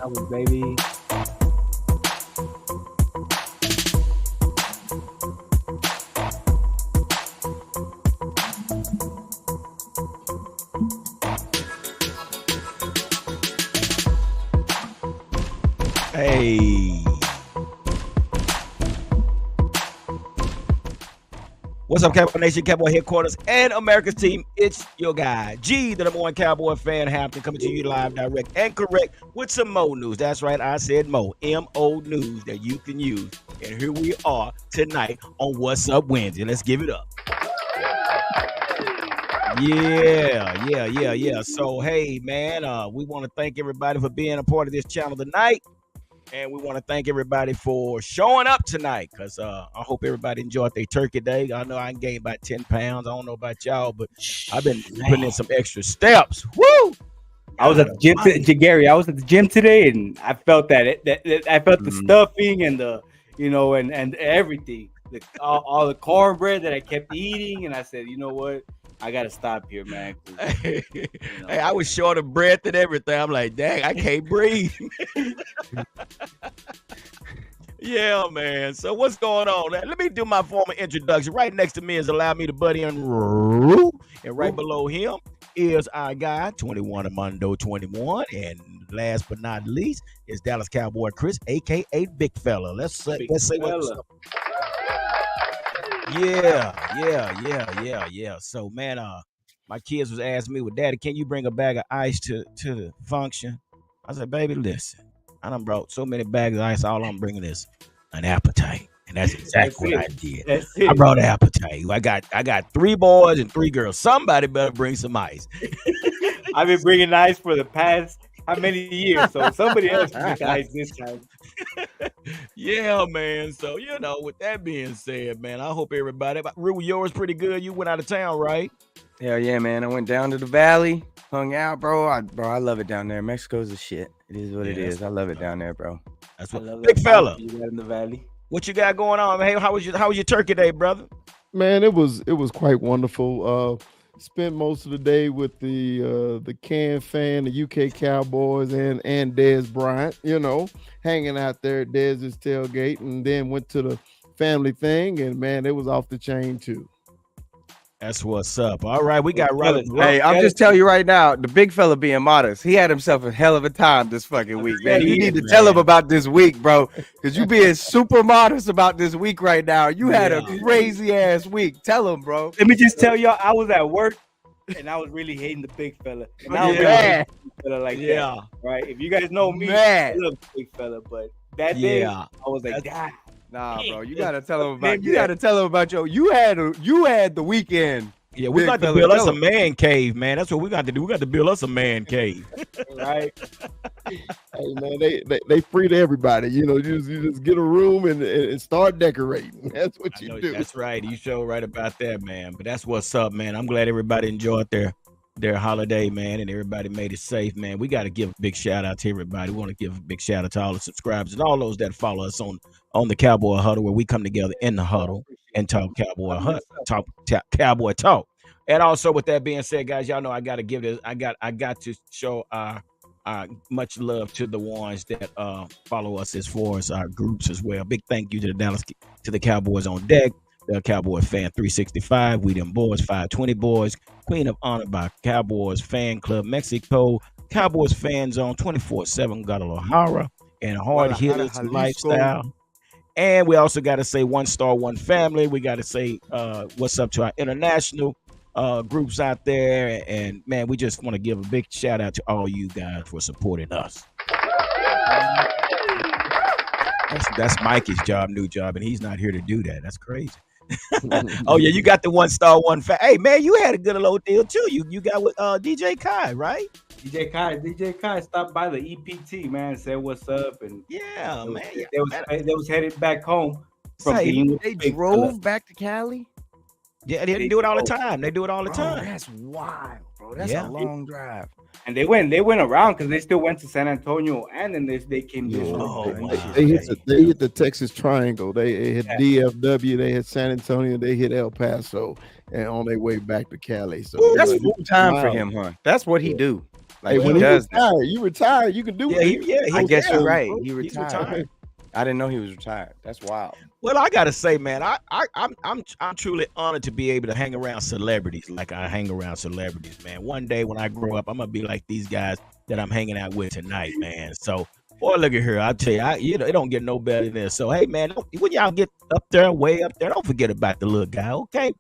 Cowboys, baby. Hey. What's up, Cowboy Nation, Cowboy Headquarters, and America's team? It's your guy, G, the number one Cowboy fan, Hampton, coming to you live, direct, and correct with some Mo news. That's right, I said Mo, M-O news that you can use. And here we are tonight on What's Up Wednesday. Let's give it up. Yeah. So, hey, man, we want to thank everybody for being a part of this channel tonight. And we want to thank everybody for showing up tonight because I hope everybody enjoyed their turkey day. I know I gained about 10 pounds. I don't know about y'all, but I've been putting in some extra steps. Woo! I was at the gym, Gary. I was at the gym today, and I felt that. I felt the stuffing and the, and everything. All the cornbread that I kept eating, and I said, you know what? I gotta stop here, man. Hey, I was short of breath and everything. I'm like, dang, I can't breathe. Yeah, man. So what's going on? Let me do my formal introduction. Right next to me is Allow Me to Buddy and right below him is our guy, 21 Amondo 21. And last but not least is Dallas Cowboy Chris, aka Big Fella. Let's say what's up. Yeah. So, man, my kids was asking me, well, Daddy, can you bring a bag of ice to the function? I said, baby, listen, I done brought so many bags of ice. All I'm bringing is an appetite. And that's exactly what I did. I brought an appetite. I got 3 boys and 3 girls. Somebody better bring some ice. I've been bringing ice for the past how many years? So somebody else bring ice this time. Yeah, man. So, with that being said, man, I hope everybody, Rue, yours pretty good. You went out of town, right? Hell yeah, man. I went down to the valley, hung out, bro. I love it down there. Mexico's the shit. It is what it is. I love it down there, bro. That's what Big Fella. You got in the valley. What you got going on? Hey, how was your turkey day, brother? Man, it was quite wonderful. Spent most of the day with the Can fan, the UK Cowboys, and Dez Bryant, hanging out there at Dez's tailgate, and then went to the family thing, and man, it was off the chain too. That's what's up. All right, we got Robert. Hey, I'm just telling you right now, the big fella being modest, he had himself a hell of a time this fucking week, man. You need to tell him about this week, bro, because you being super modest about this week right now. You had a crazy ass week. Tell him, bro. Let me just tell y'all, I was at work and I was really hating the big fella. And I was really hating the big fella like that. Right? If you guys know me, I love the big fella, but that day I was like, God. Nah, bro, you gotta tell him about. You gotta tell him about You had the weekend. Yeah, we got to build us a man cave, man. That's what we got to do. We got to build us a man cave, right? Hey, man, they free to everybody. You just get a room and start decorating. That's what you do. That's right. You show right about that, man. But that's what's up, man. I'm glad everybody enjoyed their holiday, man, and everybody made it safe, man. We got to give a big shout out to everybody. We want to give a big shout out to all the subscribers and all those that follow us on the Cowboy Huddle, where we come together in the huddle and talk Cowboy talk. And also, with that being said, guys, y'all know I got to give this. I got to show much love to the ones that follow us as far as our groups as well. Big thank you to the Cowboys on deck. The Cowboy Fan 365, We Them Boys, 520 Boys, Queen of Honor by Cowboys Fan Club Mexico, Cowboys Fan Zone 24/7 Guadalajara, and Hard Hitters Lifestyle. And we also got to say One Star, One Family. We got to say what's up to our international groups out there. And, man, we just want to give a big shout out to all you guys for supporting us. That's Mikey's new job, and he's not here to do that. That's crazy. Oh yeah, you got the One Star, One Family. Hey man, you had a good little deal too. You got with DJ Kai, right? DJ Kai stopped by the EPT, man, said what's up, and man, they was headed back home from they drove back to Cali. Yeah, they do it all the time. They do it all the time. That's wild, bro. That's a long drive. And they went around because they still went to San Antonio, and then they came this they hit the Texas Triangle. They hit DFW, they hit San Antonio, they hit El Paso, and on their way back to Cali. So that's full time for him, huh? That's what he do. Like when he you does that. retired, you retired. You can do it. I guess you're right. bro. He He's retired. I didn't know he was retired. That's wild. Well, I gotta say, man, I'm truly honored to be able to hang around celebrities like I hang around celebrities, man. One day when I grow up, I'm gonna be like these guys that I'm hanging out with tonight, man. So, boy, look at here. I'll tell you, it don't get no better than this. So, hey, man, when y'all get up there, way up there, don't forget about the little guy, okay?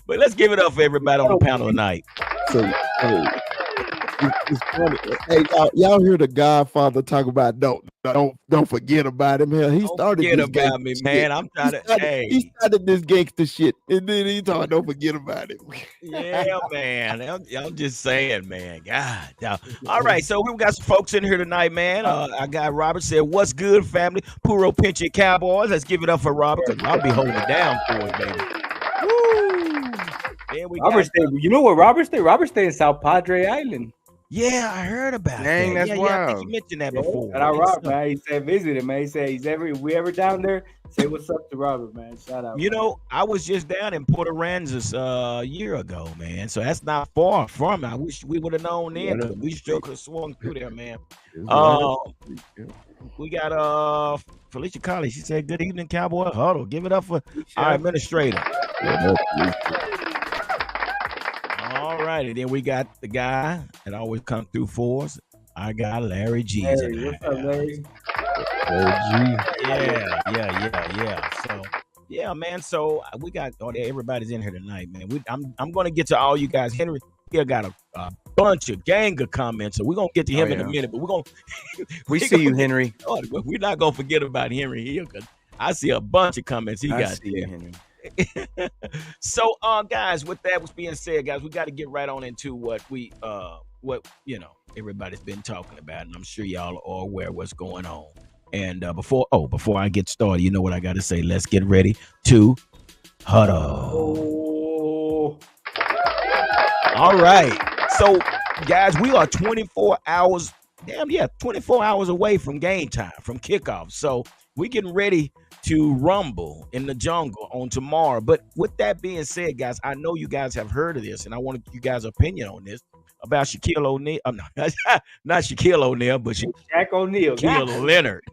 But let's give it up for everybody on the panel tonight. So, it's funny. Hey, y'all hear the Godfather talk about don't forget about him. Hell, he started Forget this about me, man. I'm trying to. He started this gangster shit, and then he talking, don't forget about it. Yeah, man. I'm just saying, man. God. All right, so we got some folks in here tonight, man. I got Robert said, "What's good, family? Puro Pinche Cowboys." Let's give it up for Robert, because I'll be holding it down for it, baby. Woo! Then we Robert stay. You know where Robert stay? Robert stay in South Padre Island. Yeah, I heard about Dang, that. that's I think wild. you mentioned that before. Shout out Robert, man. He said visit him, man. He said if we ever down there, say what's up to Robert, man. Shout out. You know, I was just down in Port Aransas a year ago, man. So that's not far from it. I wish we would have known then. But we sure could have swung through there, man. We got Felicia Colley. She said, "Good evening, Cowboy Huddle." Give it up for our administrator. All right, and then we got the guy that always come through for us. I got Larry G. Larry, what's up, Larry? Yeah. So, yeah, man. So we got everybody's in here tonight, man. I'm going to get to all you guys. Henry here got a bunch of gang of comments, so we're gonna get to him in a minute. But we're gonna we see you, Henry. We're not gonna forget about Henry here, because I see a bunch of comments he got see there. you, Henry. So, guys, with that was being said, guys, we got to get right on into what everybody's been talking about, and I'm sure y'all are aware of what's going on. And before I get started, you know what I got to say? Let's get ready to huddle. All right. So, guys, we are 24 hours away from game time, from kickoff. So we're getting ready to rumble in the jungle on tomorrow. But with that being said, guys, I know you guys have heard of this, and I want you guys' opinion on this about Shaquille O'Neal. Not Shaquille O'Neal, but Shaq O'Neal. Shaquille Leonard.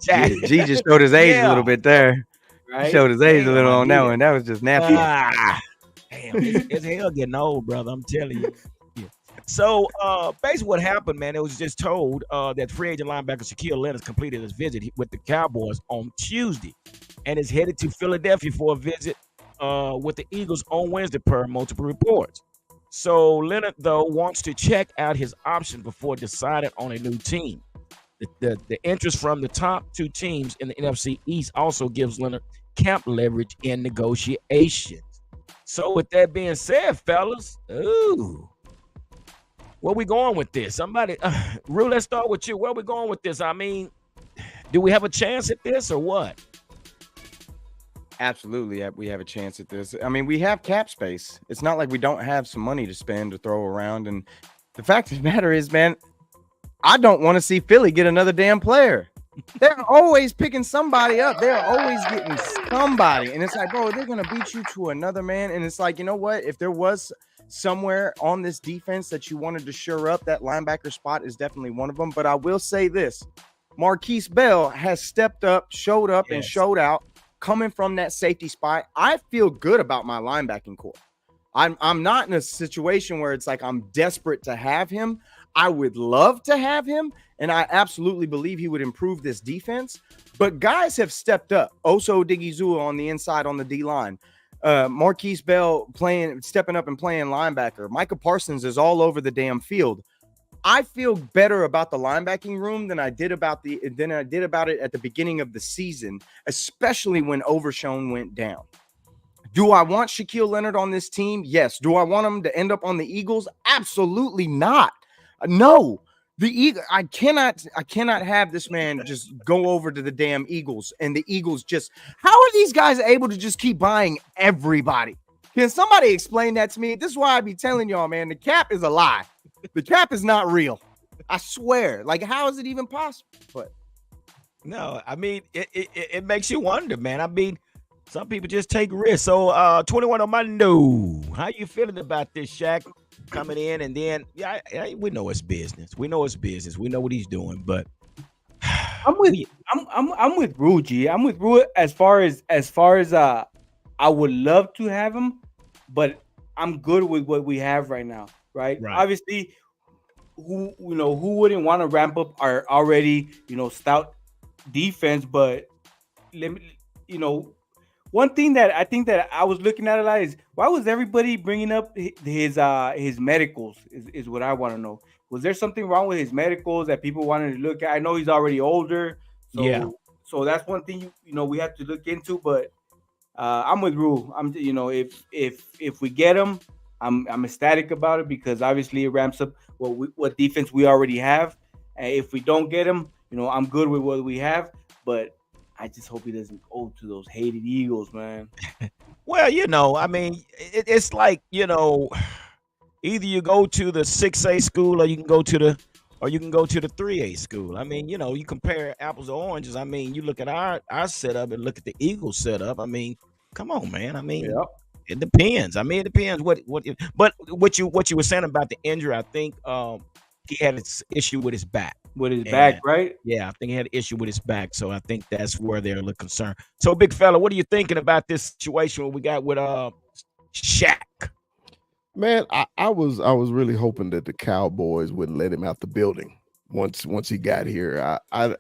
G just showed his age a little bit there. Right? He showed his age a little on that one. That was just nasty. Damn, it's hell getting old, brother. I'm telling you. Yeah. So basically what happened, man, it was just told that free agent linebacker Shaquille Leonard completed his visit with the Cowboys on Tuesday and is headed to Philadelphia for a visit with the Eagles on Wednesday per multiple reports. So Leonard, though, wants to check out his options before deciding on a new team. The interest from the top two teams in the NFC East also gives Leonard cap leverage in negotiations. So with that being said, fellas, where we going with this? Somebody, Rue, let's start with you. Where we going with this? I mean, do we have a chance at this or what? Absolutely, we have a chance at this. I mean, we have cap space. It's not like we don't have some money to spend or throw around. And the fact of the matter is, man, I don't want to see Philly get another damn player. They're always picking somebody up. They're always getting somebody. And it's like, bro, they're going to beat you to another man. And it's like, you know what? If there was somewhere on this defense that you wanted to shore up, that linebacker spot is definitely one of them. But I will say this. Marquise Bell has stepped up, showed up, and showed out coming from that safety spot. I feel good about my linebacking core. I'm not in a situation where it's like I'm desperate to have him. I would love to have him, and I absolutely believe he would improve this defense. But guys have stepped up. Oso Odigizua on the inside on the D-line. Marquise Bell stepping up and playing linebacker. Micah Parsons is all over the damn field. I feel better about the linebacking room than I did about it at the beginning of the season, especially when Overshown went down. Do I want Shaquille Leonard on this team? Yes. Do I want him to end up on the Eagles? Absolutely not. No. I cannot have this man just go over to the damn Eagles and the Eagles how are these guys able to just keep buying everybody? Can somebody explain that to me? This is why I be telling y'all, man, the cap is a lie. The cap is not real. I swear. Like, how is it even possible? But no, I mean, it makes you wonder, man. I mean, Some people just take risks. So 21 on my no. How you feeling about this, Shaq? Coming in and then we know it's business. We know it's business. We know what he's doing, but I'm with Rue, G. I'm with Rue as far as I would love to have him, but I'm good with what we have right now. Right? Obviously, who wouldn't want to ramp up our already stout defense, but one thing that I think that I was looking at a lot is why was everybody bringing up his medicals is what I want to know. Was there something wrong with his medicals that people wanted to look at? I know he's already older, so that's one thing we have to look into. But I'm with Rule. I'm if we get him, I'm ecstatic about it because obviously it ramps up what defense we already have. And if we don't get him, I'm good with what we have, but I just hope he doesn't go to those hated Eagles, man. Well, I mean, it's like, either you go to the 6A school or you can go to the 3A school. I mean, you compare apples to oranges. I mean, you look at our setup and look at the Eagles setup. I mean, come on, man. I mean, It depends. I mean, it depends but what you were saying about the injury, I think he had an issue with his back. Back, right? Yeah, I think he had an issue with his back. So I think that's where they're a little concerned. So, big fella, what are you thinking about this situation we got with Shaq? Man, I was really hoping that the Cowboys wouldn't let him out the building once he got here. I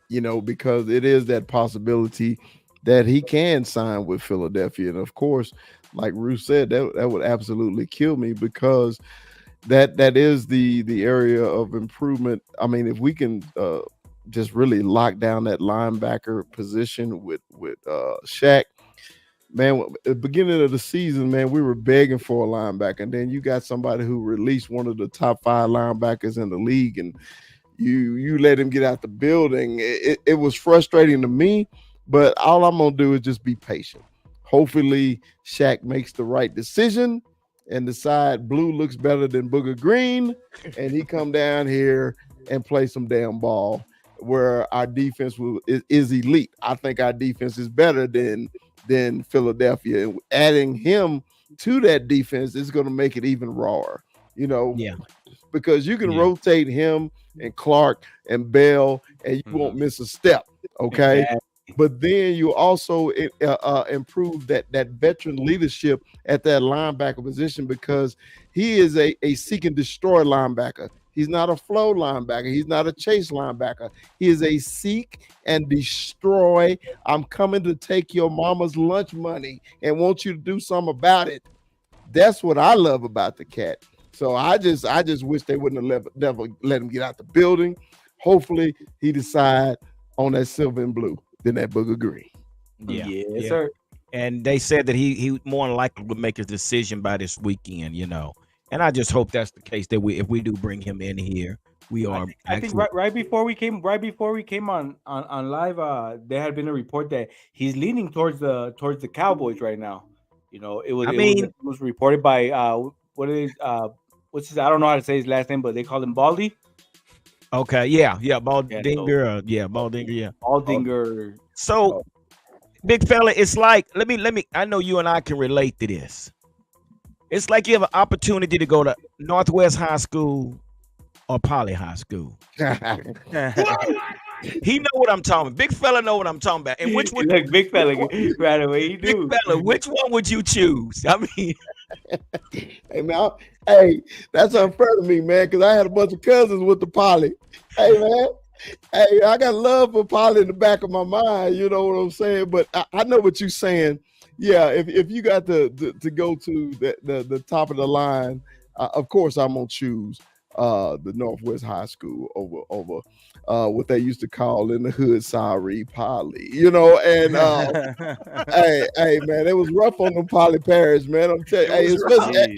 because it is that possibility that he can sign with Philadelphia. And of course, like Ruth said, that would absolutely kill me because that is the area of improvement. I mean, if we can just really lock down that linebacker position with Shaq, man, at the beginning of the season, man, we were begging for a linebacker, and then you got somebody who released one of the top 5 linebackers in the league, and you let him get out the building. It was frustrating to me, but all I'm gonna do is just be patient. Hopefully, Shaq makes the right decision and decide blue looks better than Booger Green, and he come down here and play some damn ball where our defense is elite. I think our defense is better than Philadelphia. And adding him to that defense is going to make it even rawer, because you can rotate him and Clark and Bell and you won't miss a step, okay? But then you also improve that veteran leadership at that linebacker position because he is a seek and destroy linebacker. He's not a flow linebacker. He's not a chase linebacker. He is a seek and destroy. I'm coming to take your mama's lunch money and want you to do something about it. That's what I love about the cat. So I just wish they wouldn't have never let him get out the building. Hopefully he decide on that silver and blue than that Booger Green. Yes, sir. And they said that he more than likely would make his decision by this weekend, And I just hope that's the case that if we do bring him in here, we are. I think right before we came on live, there had been a report that he's leaning towards the Cowboys right now. It was reported by what's his, I don't know how to say his last name, but they call him Baldy. Okay, Baldinger, Baldinger, Baldinger. So, big fella, it's like let me. I know you and I can relate to this. It's like you have an opportunity to go to Northwest High School or Poly High School. He know what I'm talking about. Big fella know what I'm talking about. And which one? Look, big fella, right away. He do. Big fella, which one would you choose? I mean, hey, that's unfair to me, man, because I had a bunch of cousins with the Poly. Hey, man. Hey, I got love for Poly in the back of my mind. You know what I'm saying? But I know what you're saying. Yeah, if you got to go to the top of the line, of course I'm gonna choose the Northwest High School over what they used to call in the hood sorry Poly, and hey man, it was rough on them Poly parents, man. I'm telling you, especially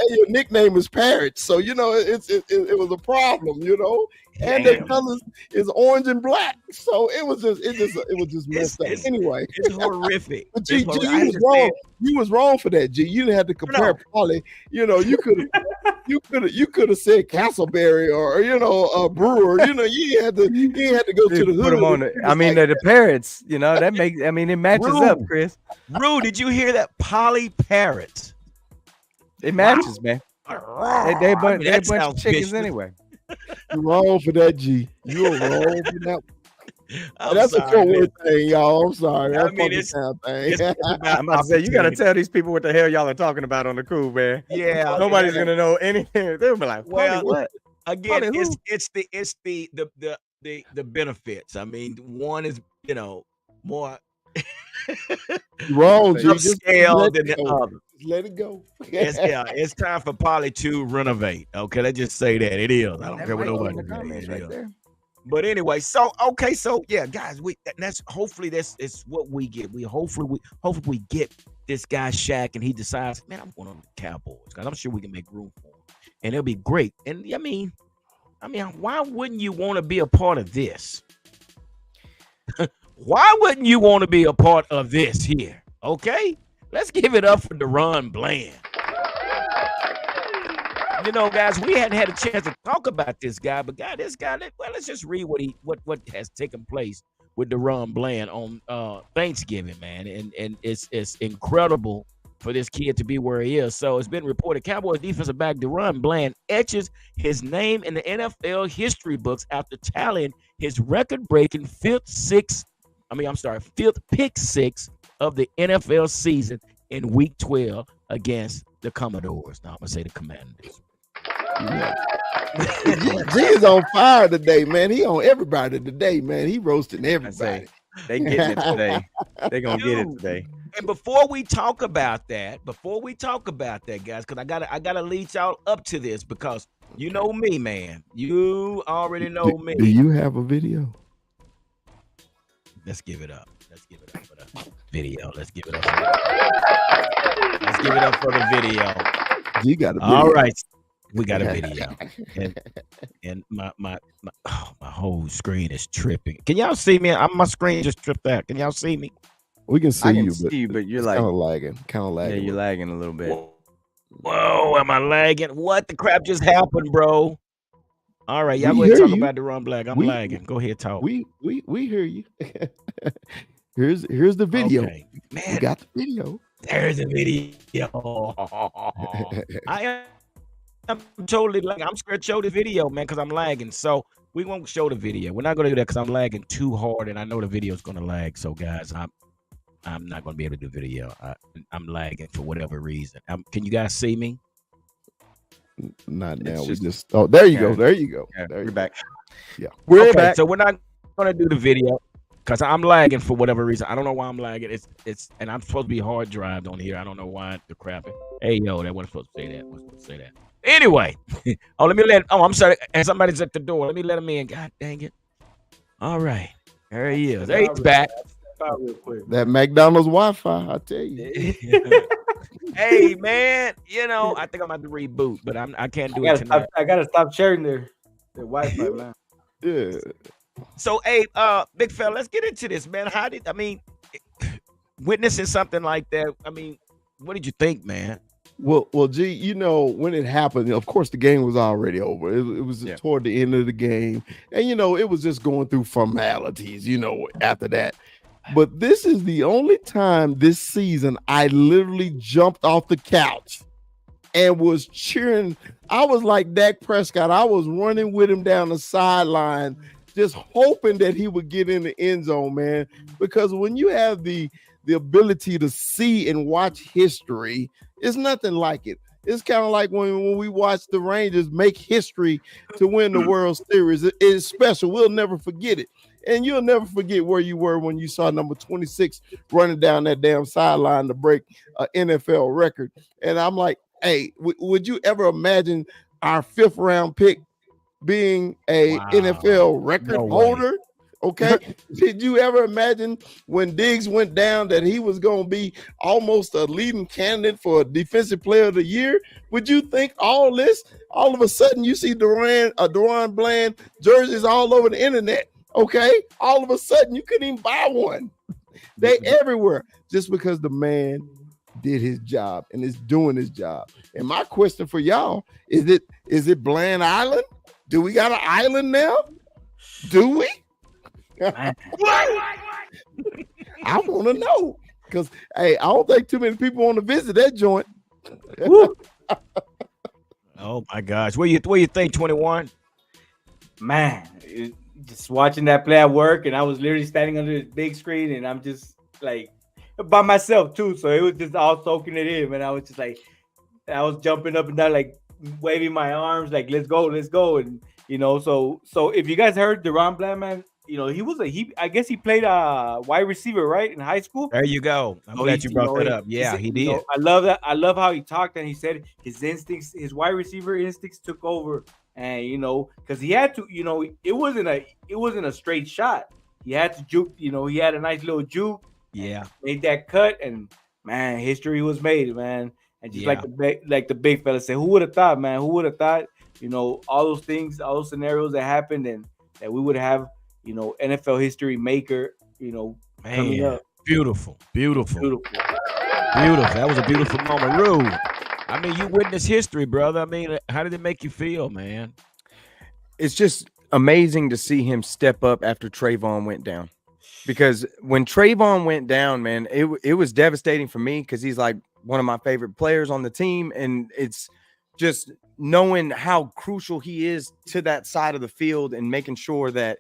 your nickname is Parrots, so it was a problem, and the colors is orange and black, so it was just messed up. Anyway, it's horrific. But G, you was wrong for that. G, you didn't have to compare Poly. You could You could have said Castleberry or Brewer. You ain't had to go to the hood. Put them on the, I mean, the parrots. It matches up, Chris. Rue, did you hear that? Polly parrots. It matches, man. They a bunch of chickens vicious. Anyway. You're wrong for that, G. You're wrong for that. That's sorry, a cool word thing, y'all. I'm sorry. I mean, it's thing. I'm about to say, you got to tell these people what the hell y'all are talking about on the cool, man. Yeah, nobody's gonna know anything. They'll be like, well, what? Again, it's the benefits. I mean, one is more wrong, G. Scale than the other. Let it go. It's time for Polly to renovate. Okay, let's just say that it is. I don't care what nobody says. Right there. But anyway, so yeah, guys, that's hopefully that's what we get. Hopefully we get this guy Shaq, and he decides, man, I'm going on the Cowboys because I'm sure we can make room for him, and it'll be great. And I mean, why wouldn't you want to be a part of this? Why wouldn't you want to be a part of this here? Okay, let's give it up for Deron Bland. Guys, we hadn't had a chance to talk about this guy, but let's just read what has taken place with Deron Bland on Thanksgiving, man. And it's incredible for this kid to be where he is. So it's been reported Cowboys defensive back Deron Bland etches his name in the NFL history books after tallying his record-breaking fifth pick six of the NFL season in Week 12 against the Commodores. Now I'm gonna say the Commanders. G is on fire today, man. He on everybody today, man. He roasting everybody. They getting it today. They gonna get it today. And before we talk about that, guys, because I gotta lead y'all up to this because you know me, man. You already know me. Do you have a video? Let's give it up. For the video. Let's give it up for the video. You got a video. All right. We got a video, and my whole screen is tripping. Can y'all see me? My screen just tripped out. Can y'all see me? We can see you, but you're like kind of lagging. Yeah, you're lagging a little bit. Whoa, am I lagging? What the crap just happened, bro? All right, y'all go ahead and talk about Deron Bland. I'm lagging. Go ahead, talk. We hear you. Here's the video. Okay. Man, we got the video. There's a video. I'm totally lagging. I'm scared to show the video, man, because I'm lagging. So we won't show the video. We're not going to do that because I'm lagging too hard, and I know the video is going to lag. So, guys, I'm not going to be able to do video. I'm lagging for whatever reason. Can you guys see me? Not now. Oh, there you go. There you go. Yeah, we're back. Yeah, we're back. So we're not going to do the video because I'm lagging for whatever reason. I don't know why I'm lagging. It's and I'm supposed to be hard drived on here. I don't know why the crap. Hey, yo, that wasn't supposed to say that. Wasn't supposed to say that. Anyway, I'm sorry. And somebody's at the door. Let me let him in. God dang it. All right. There he is. There he's back. That McDonald's Wi-Fi, I tell you. Hey, man, I think I'm about to reboot, but I can't do it tonight. I got to stop sharing the Wi-Fi, man. Yeah. So, hey, big fella, let's get into this, man. Witnessing something like that, what did you think, man? Well, G, when it happened, of course, the game was already over. It was toward the end of the game. And, it was just going through formalities, after that. But this is the only time this season I literally jumped off the couch and was cheering. I was like Dak Prescott. I was running with him down the sideline, just hoping that he would get in the end zone, man. Because when you have the ability to see and watch history, it's nothing like it. It's kind of like when we watch the Rangers make history to win the World Series. It is special. We'll never forget it. And you'll never forget where you were when you saw number 26 running down that damn sideline to break an NFL record. And I'm like, hey, would you ever imagine our 5th round pick being a NFL record holder? Okay. Did you ever imagine when Diggs went down that he was going to be almost a leading candidate for Defensive Player of the Year? Would you think all this, all of a sudden you see Deron Bland jerseys all over the internet? Okay. All of a sudden you couldn't even buy one. They everywhere just because the man did his job and is doing his job. And my question for y'all is it Bland Island? Do we got an island now? Do we? I want to know because hey, I don't think too many people want to visit that joint. Oh my gosh, what you think, 21? Man, just watching that play at work, and I was literally standing under this big screen, and I'm just like by myself too. So it was just all soaking it in, and I was just like, I was jumping up and down, like waving my arms, like let's go, and So if you guys heard Deron Bland, man, I guess he played wide receiver, right, in high school. There you go. I'm glad you brought that up. Yeah, he did. I love that. I love how he talked, and he said his instincts, his wide receiver instincts took over, and because he had to, it wasn't a straight shot. He had to juke. He had a nice little juke. Yeah, made that cut, and man, history was made, man. And just like the big fella said, who would have thought, man? Who would have thought? All those things, all those scenarios that happened, and that we would have. NFL history maker, coming up. Beautiful. That was a beautiful moment. Rue, I mean, you witnessed history, brother. I mean, how did it make you feel, man? It's just amazing to see him step up after Trayvon went down. Because when Trayvon went down, man, it was devastating for me because he's like one of my favorite players on the team. And it's just knowing how crucial he is to that side of the field and making sure that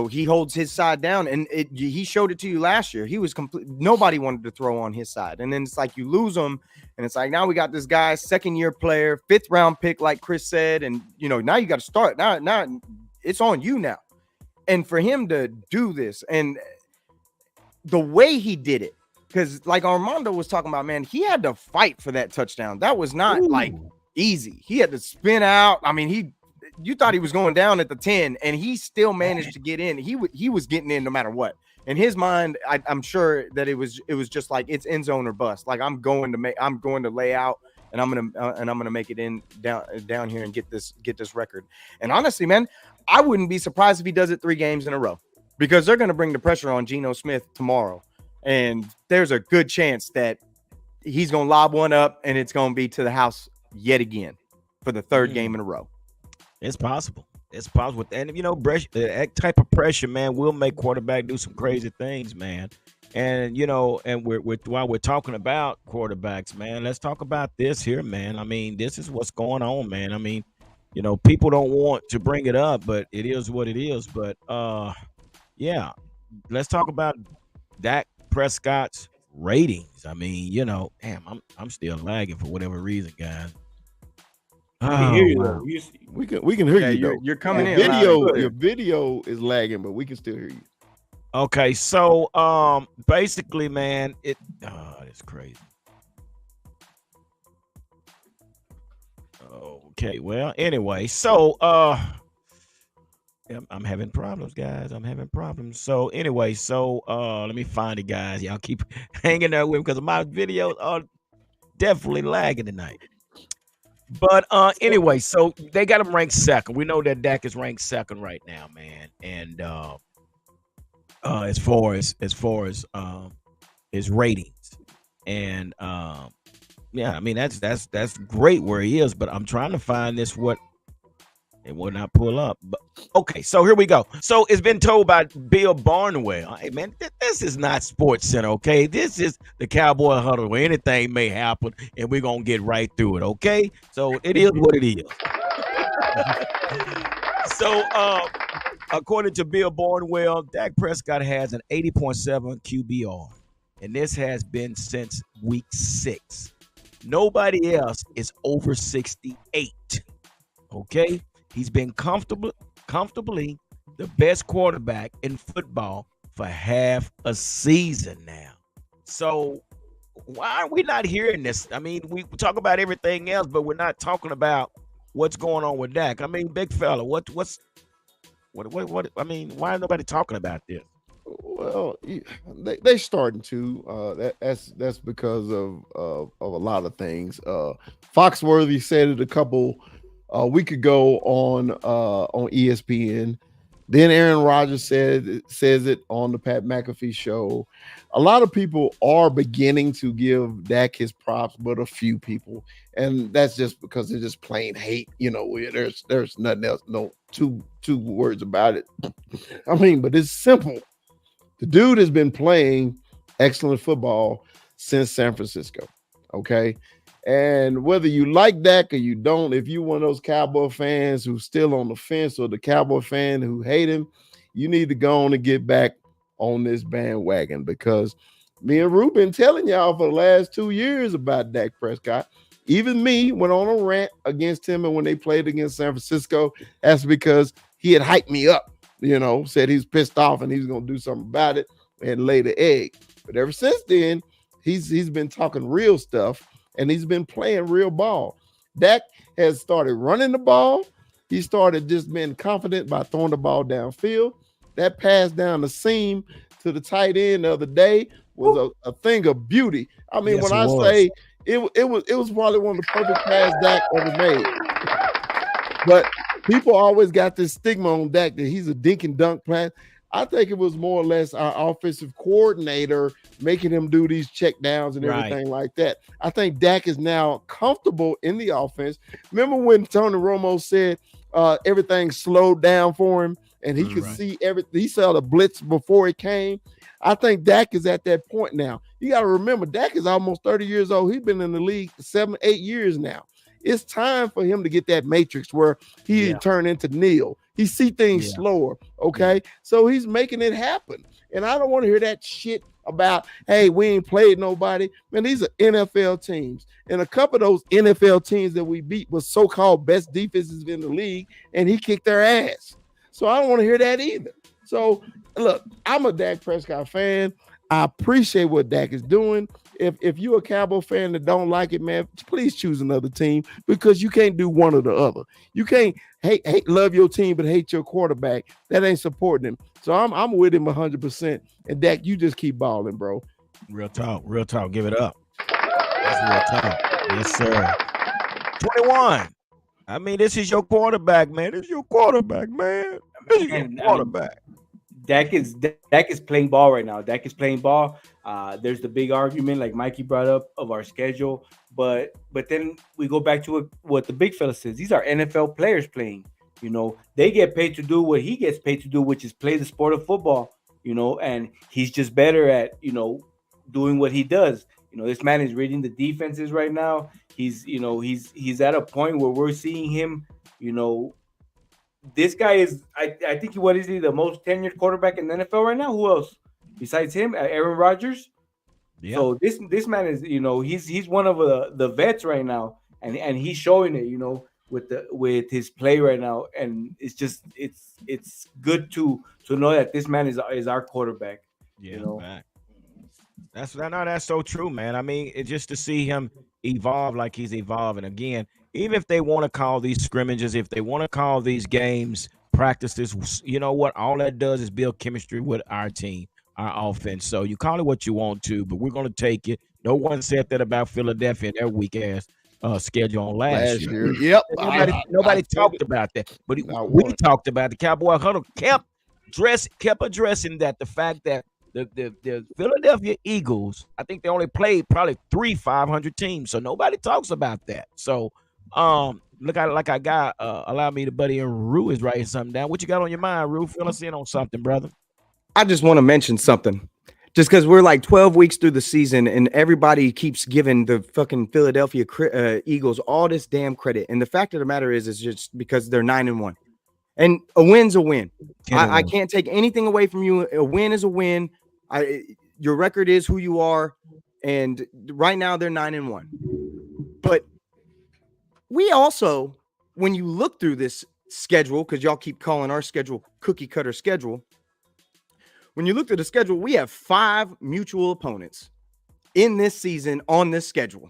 he holds his side down, and he showed it to you last year. He was complete. Nobody wanted to throw on his side, and then it's like you lose him, and it's like now we got this guy, 2nd-year player, 5th round pick, like Chris said, and now you got to start. Now it's on you now, and for him to do this and the way he did it, because like Armando was talking about, man, he had to fight for that touchdown. That was not like easy. He had to spin out. I mean, you thought he was going down at the 10, and he still managed to get in. He was getting in no matter what. In his mind, I'm sure that it was just like it's end zone or bust. Like I'm going to lay out, and I'm gonna make it in down here and get this record. And honestly, man, I wouldn't be surprised if he does it 3 games in a row because they're gonna bring the pressure on Geno Smith tomorrow, and there's a good chance that he's gonna lob one up, and it's gonna be to the house yet again for the 3rd game in a row. It's possible. And that type of pressure, man, will make quarterback do some crazy things, man. And and while we're talking about quarterbacks, man, let's talk about this here, man. I mean, this is what's going on, man. I mean, people don't want to bring it up, but it is what it is. But yeah, let's talk about Dak Prescott's ratings. I mean, damn, I'm still lagging for whatever reason, guys. We can hear you. Though. You're coming in. Your video is lagging, but we can still hear you. Okay, so basically, man, it's crazy. Okay, well, anyway, so I'm having problems, guys. I'm having problems. So anyway, let me find it, guys. Y'all keep hanging there with me because my videos are definitely lagging tonight. But anyway, so they got him ranked 2nd. We know that Dak is ranked 2nd right now, man. And as far as his ratings, and yeah, I mean that's great where he is. But I'm trying to find this it will not pull up. But okay, so here we go. So it's been told by Bill Barnwell. Hey man, this is not Sports Center, okay? This is the Cowboy Huddle where anything may happen, and we're gonna get right through it, okay? So it is what it is. So according to Bill Barnwell, Dak Prescott has an 80.7 QBR, and this has been since week 6. Nobody else is over 68. Okay. He's been comfortably the best quarterback in football for half a season now. So why are we not hearing this? I mean, we talk about everything else, but we're not talking about what's going on with Dak. I mean, big fella, what? I mean, why is nobody talking about this? Well, they starting to. That's because of a lot of things. Foxworthy said it a couple week ago on ESPN Then Aaron Rodgers says it on the Pat McAfee show. A lot of people are beginning to give Dak his props, but a few people, and that's just because they're just plain hate. There's nothing else, no two words about it. I mean, but it's simple. The dude has been playing excellent football since San Francisco. Okay. And whether you like Dak or you don't, if you're one of those Cowboy fans who's still on the fence or the Cowboy fan who hate him, you need to go on and get back on this bandwagon, because me and Rue been telling y'all for the last 2 years about Dak Prescott. Even me went on a rant against him, and when they played against San Francisco, that's because he had hyped me up, said he's pissed off and he's going to do something about it and lay the egg. But ever since then, he's been talking real stuff. And he's been playing real ball. Dak has started running the ball. He started just being confident by throwing the ball downfield. That pass down the seam to the tight end the other day was a thing of beauty. I mean, yes, when I say it was probably one of the perfect passes Dak ever made. But people always got this stigma on Dak that he's a dink and dunk pass. I think it was more or less our offensive coordinator making him do these check downs and everything like that. I think Dak is now comfortable in the offense. Remember when Tony Romo said everything slowed down for him and he could see everything. He saw the blitz before it came. I think Dak is at that point now. You got to remember, Dak is almost 30 years old. He's been in the league 7-8 years now. It's time for him to get that matrix where he turn into Neil. He see things slower, okay? So he's making it happen. And I don't want to hear that shit about, hey, we ain't played nobody. Man, these are NFL teams. And a couple of those NFL teams that we beat was so-called best defenses in the league, and he kicked their ass. So I don't want to hear that either. So, look, I'm a Dak Prescott fan. I appreciate what Dak is doing. If you're a Cowboy fan that don't like it, man, please choose another team, because you can't do one or the other. You can't love your team but hate your quarterback. That ain't supporting him. So I'm with him 100%. And Dak, you just keep balling, bro. Real talk. Give it up. That's real talk. Yes, sir. 21. I mean, this is your quarterback, man. This is your quarterback, man. This is your quarterback. Dak is playing ball right now. Dak is playing ball. There's the big argument, like Mikey brought up, of our schedule. But then we go back to what the big fella says. These are NFL players playing. They get paid to do what he gets paid to do, which is play the sport of football. And he's just better at doing what he does. This man is reading the defenses right now. He's at a point where we're seeing him. This guy is, I think, what is he, the most tenured quarterback in the NFL right now? Who else besides him? Aaron Rodgers. Yeah. So this man is, he's one of the vets right now, and he's showing it, with his play right now, and it's just it's good to know that this man is our quarterback. Yeah, that's so true, man. I mean, it's just to see him evolve like he's evolving again. Even if they want to call these scrimmages, if they want to call these games practices, you know what? All that does is build chemistry with our team, our offense. So you call it what you want to, but we're going to take it. No one said that about Philadelphia and their weak ass schedule on last year. Yep. Nobody talked about that, but we talked about the Cowboy Huddle kept addressing that, the fact that the Philadelphia Eagles, I think they only played probably 3 500 teams, so nobody talks about that. So look, I got allow me to buddy, and Rue is writing something down. What you got on your mind, Rue? Fill us in on something, brother. I just want to mention something. Just because we're like 12 weeks through the season and everybody keeps giving the fucking Philadelphia Eagles all this damn credit. And the fact of the matter is just because they're 9-1. And a win's a win. I can't take anything away from you. A win is a win. Your record is who you are. And right now they're 9-1. But we also, when you look through this schedule, because y'all keep calling our schedule cookie cutter schedule, when you look at the schedule, we have 5 mutual opponents in this season on this schedule.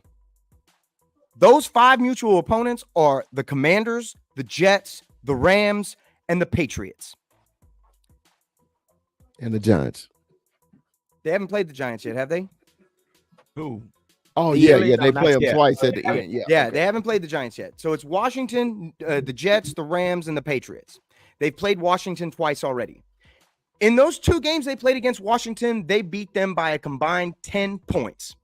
Those 5 mutual opponents are the Commanders, the Jets, the Rams, and the Patriots. And the Giants. They haven't played the Giants yet, have they? Who? Oh, yeah. They play them twice at the end. Yeah, okay. They haven't played the Giants yet. So it's Washington, the Jets, the Rams, and the Patriots. They've played Washington twice already. In those 2 games they played against Washington, they beat them by a combined 10 points.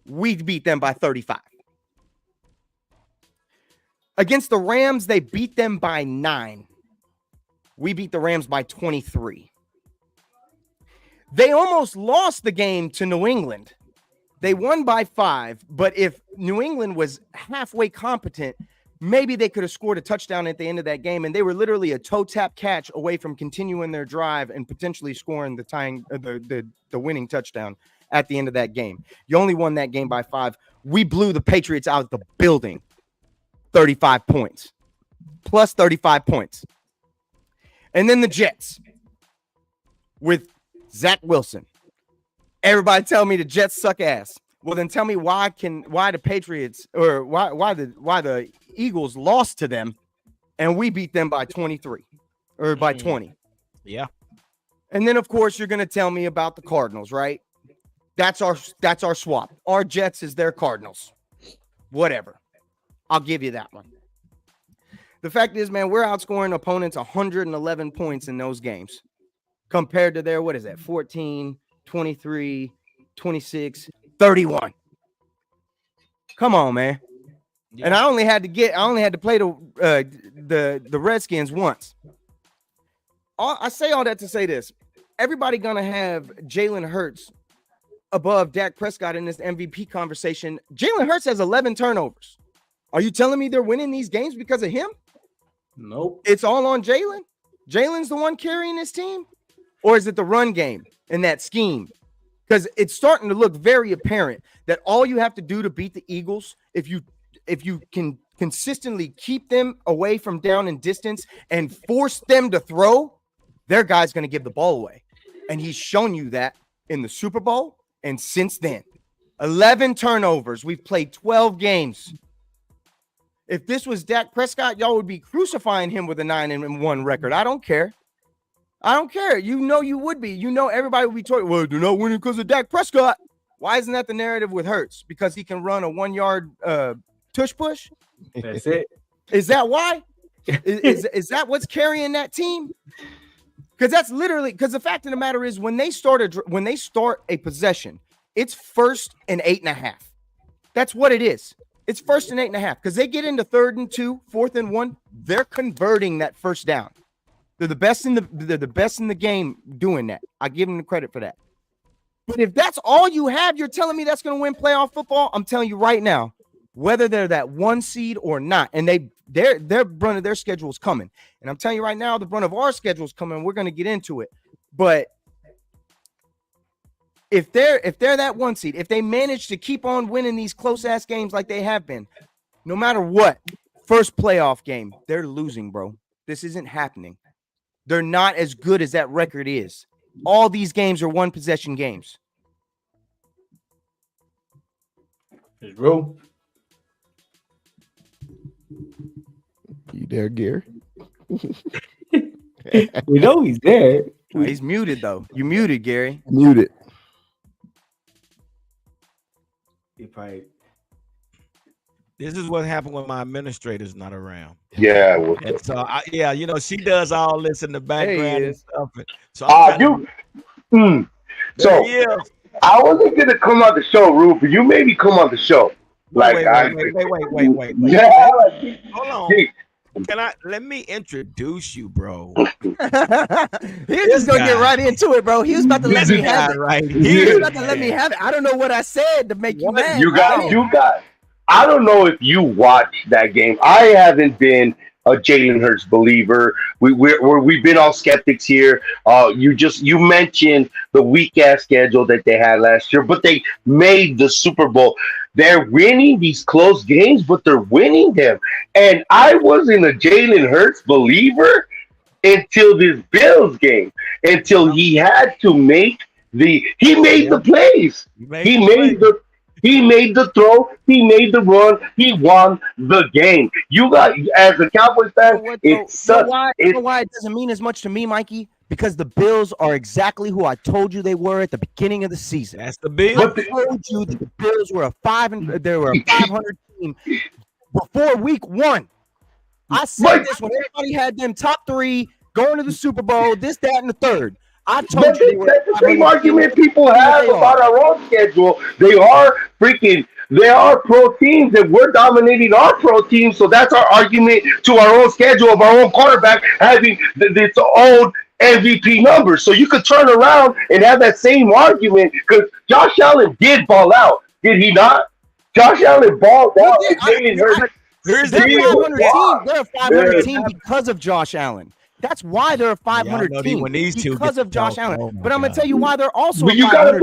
We beat them by 35. Against the Rams, they beat them by 9. We beat the Rams by 23. They almost lost the game to New England. They won by 5, but if New England was halfway competent, maybe they could have scored a touchdown at the end of that game, and they were literally a toe tap catch away from continuing their drive and potentially scoring the winning touchdown at the end of that game. You only won that game by 5. We blew the Patriots out of the building. 35 points. Plus 35 points. And then the Jets with Zach Wilson. Everybody tell me the Jets suck ass. Well, then tell me why the Patriots or why the Eagles lost to them and we beat them by 23 or by 20. Yeah. And then of course you're going to tell me about the Cardinals, right? That's our swap. Our Jets is their Cardinals. Whatever. I'll give you that one. The fact is, man, we're outscoring opponents 111 points in those games compared to their, 14, 23, 26, 31. Come on, man. Yeah. And I only had to play the Redskins once. I say all that to say this. Everybody gonna have Jalen Hurts above Dak Prescott in this MVP conversation. Jalen Hurts has 11 turnovers. Are you telling me they're winning these games because of him? Nope. It's all on Jalen? Jalen's the one carrying this team? Or is it the run game and that scheme? Because it's starting to look very apparent that all you have to do to beat the Eagles, if you can consistently keep them away from down and distance and force them to throw, their guy's going to give the ball away. And he's shown you that in the Super Bowl and since then. 11 turnovers. We've played 12 games. If this was Dak Prescott, y'all would be crucifying him with a 9-1 record. I don't care. I don't care. You know you would be. You know everybody would be talking, well, they're not winning because of Dak Prescott. Why isn't that the narrative with Hurts? Because he can run a 1-yard tush push? That's it. Is that why? Is that what's carrying that team? Because that's literally, because the fact of the matter is when they start a possession, it's 1st and 8.5. That's what it is. It's 1st and 8.5 because they get into 3rd and 2, 4th and 1. They're converting that first down. They're the best in the game doing that. I give them the credit for that. But if that's all you have, you're telling me that's going to win playoff football? I'm telling you right now, whether they're that 1 seed or not, and their brunt of their schedule is coming. And I'm telling you right now, the brunt of our schedule is coming. We're going to get into it. But if they're that 1 seed, if they manage to keep on winning these close ass games like they have been, no matter what, first playoff game, they're losing, bro. This isn't happening. They're not as good as that record is. All these games are 1 possession games. It's real. You there, Gary? We know he's there. Oh, he's muted though. You muted, Gary. Muted. He probably. This is what happened when my administrator's not around. Yeah. And so, she does all this in the background and stuff. So, So I wasn't gonna come on the show, Rube, but you made me come on the show. Wait. Yeah. Hold on. Let me introduce you, bro. He's just gonna get right into it, bro. He was about to let me have it. Right He here. was about to let me have it. I don't know what I said to make you mad. You got. I don't know if you watched that game. I haven't been a Jalen Hurts believer. We've been all skeptics here. You mentioned the weak ass schedule that they had last year, but they made the Super Bowl. They're winning these close games, but they're winning them. And I wasn't a Jalen Hurts believer until this Bills game, until he had to make the plays. He made the throw. He made the run. He won the game. You got, as a Cowboys fan, it sucks. You know why it doesn't mean as much to me, Mikey? Because the Bills are exactly who I told you they were at the beginning of the season. That's the Bills. I told you that the Bills were a 500 team before week 1. I said But- this when everybody had them top 3 going to the Super Bowl, this, that, and the third. I told But you they were that's the same 500 argument teams. people have They are. about our own schedule. They are pro teams, and we're dominating our pro teams. So that's our argument to our own schedule of our own quarterback having its own MVP numbers. So you could turn around and have that same argument because Josh Allen did ball out, did he not? Josh Allen balled out. And Jalen Hurts. They're a 500 team because of Josh Allen. That's why they're a 500 team because of Josh Allen. But I'm gonna tell you why they're also. But you gotta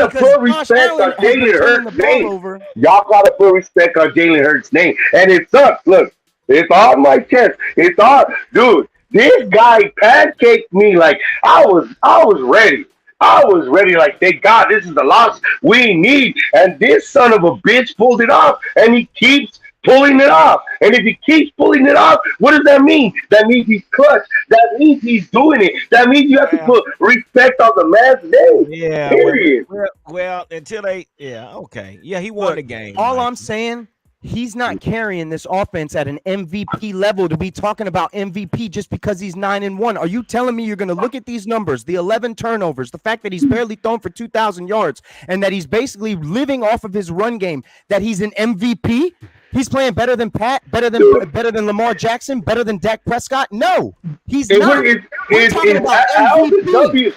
put respect on Jalen Hurts' name. Y'all gotta put respect on Jalen Hurts' name, and it sucks. Look, it's on my chest. It's on, dude. This guy pancaked me like I was ready. I was ready, like, thank God, this is the loss we need. And this son of a bitch pulled it off, and he keeps pulling it off. And if he keeps pulling it off, what does that mean? That means he's clutch. That means he's doing it. That means you have to put respect on the man's name. Yeah. Period. Well, until they, okay. Yeah, he won the game. All I'm saying, he's not carrying this offense at an MVP level to be talking about MVP just because he's 9-1. Are you telling me you're going to look at these numbers, the 11 turnovers, the fact that he's barely thrown for 2,000 yards, and that he's basically living off of his run game, that he's an MVP? He's playing better than Pat, better than Lamar Jackson, better than Dak Prescott? No, he's not. We're talking about MVP.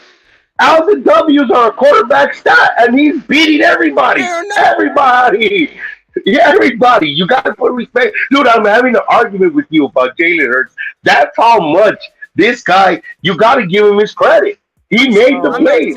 All the W's are a quarterback stat, and he's beating everybody. Everybody. Yeah, everybody. You got to put respect. Dude, I'm having an argument with you about Jalen Hurts. That's how much this guy, you got to give him his credit. He made the play.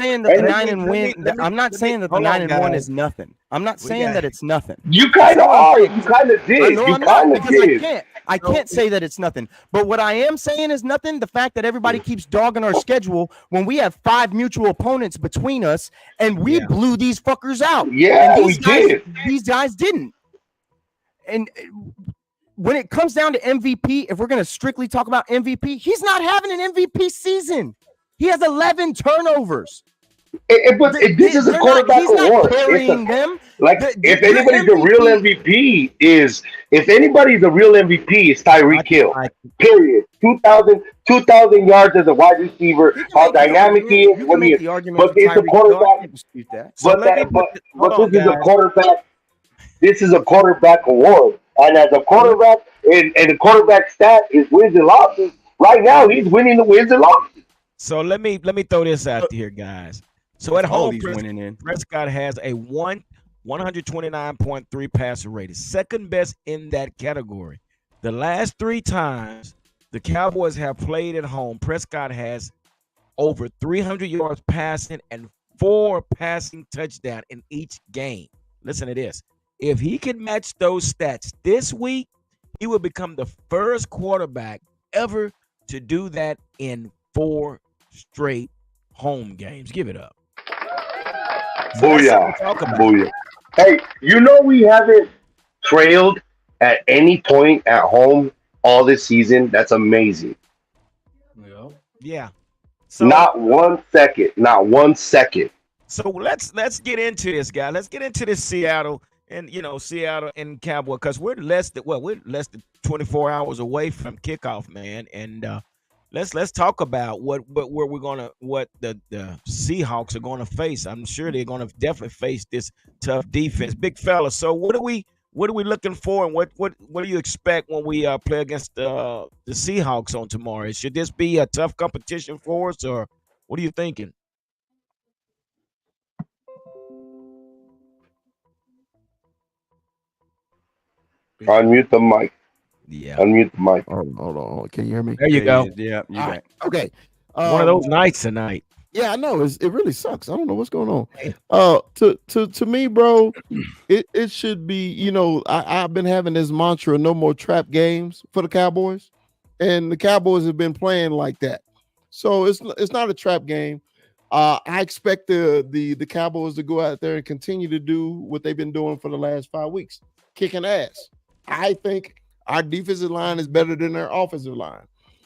I'm not saying that the 9-1 is nothing. I'm not saying that it's nothing. You kind of are. You kind of did. You kind of did. I can't say that it's nothing. But what I am saying is nothing. The fact that everybody keeps dogging our schedule when we have 5 mutual opponents between us and we blew these fuckers out. Yeah, we did. These guys didn't. And when it comes down to MVP, if we're going to strictly talk about MVP, he's not having an MVP season. He has 11 turnovers. This is a quarterback award. If anybody's a real MVP, it's Tyreek Hill. Period. 2,000 yards as a wide receiver. How dynamic he is. But it's a quarterback. But this is a quarterback. This is a quarterback award. And as a quarterback, and the quarterback stat is wins and losses. Right now, he's winning the wins and losses. So let me throw this out here, guys. So at home, Prescott has a 129.3 passer rating, second best in that category. The last 3 times the Cowboys have played at home, Prescott has over 300 yards passing and 4 passing touchdowns in each game. Listen to this. If he can match those stats this week, he will become the first quarterback ever to do that in 4 straight home games. Give it up. Booyah. Booyah. Hey, we haven't trailed at any point at home all this season. That's amazing. Yeah. So, not 1 second. Not 1 second. So let's get into this, guy. Let's get into this Seattle and Cowboy, because we're less than 24 hours away from kickoff, man. And let's talk about what the Seahawks are going to face. I'm sure they're going to definitely face this tough defense, big fella. So what are we looking for, and what do you expect when we play against the Seahawks on tomorrow? Should this be a tough competition for us, or what are you thinking? Unmute the mic. Yeah. Unmute the mic. Hold on. Can you hear me? There you go. Yeah. You got it. Okay. One of those nights tonight. Yeah, I know. It really sucks. I don't know what's going on. To me, bro, it should be, I've been having this mantra, no more trap games for the Cowboys. And the Cowboys have been playing like that. So it's not a trap game. I expect the Cowboys to go out there and continue to do what they've been doing for the last 5 weeks, kicking ass. I think our defensive line is better than their offensive line.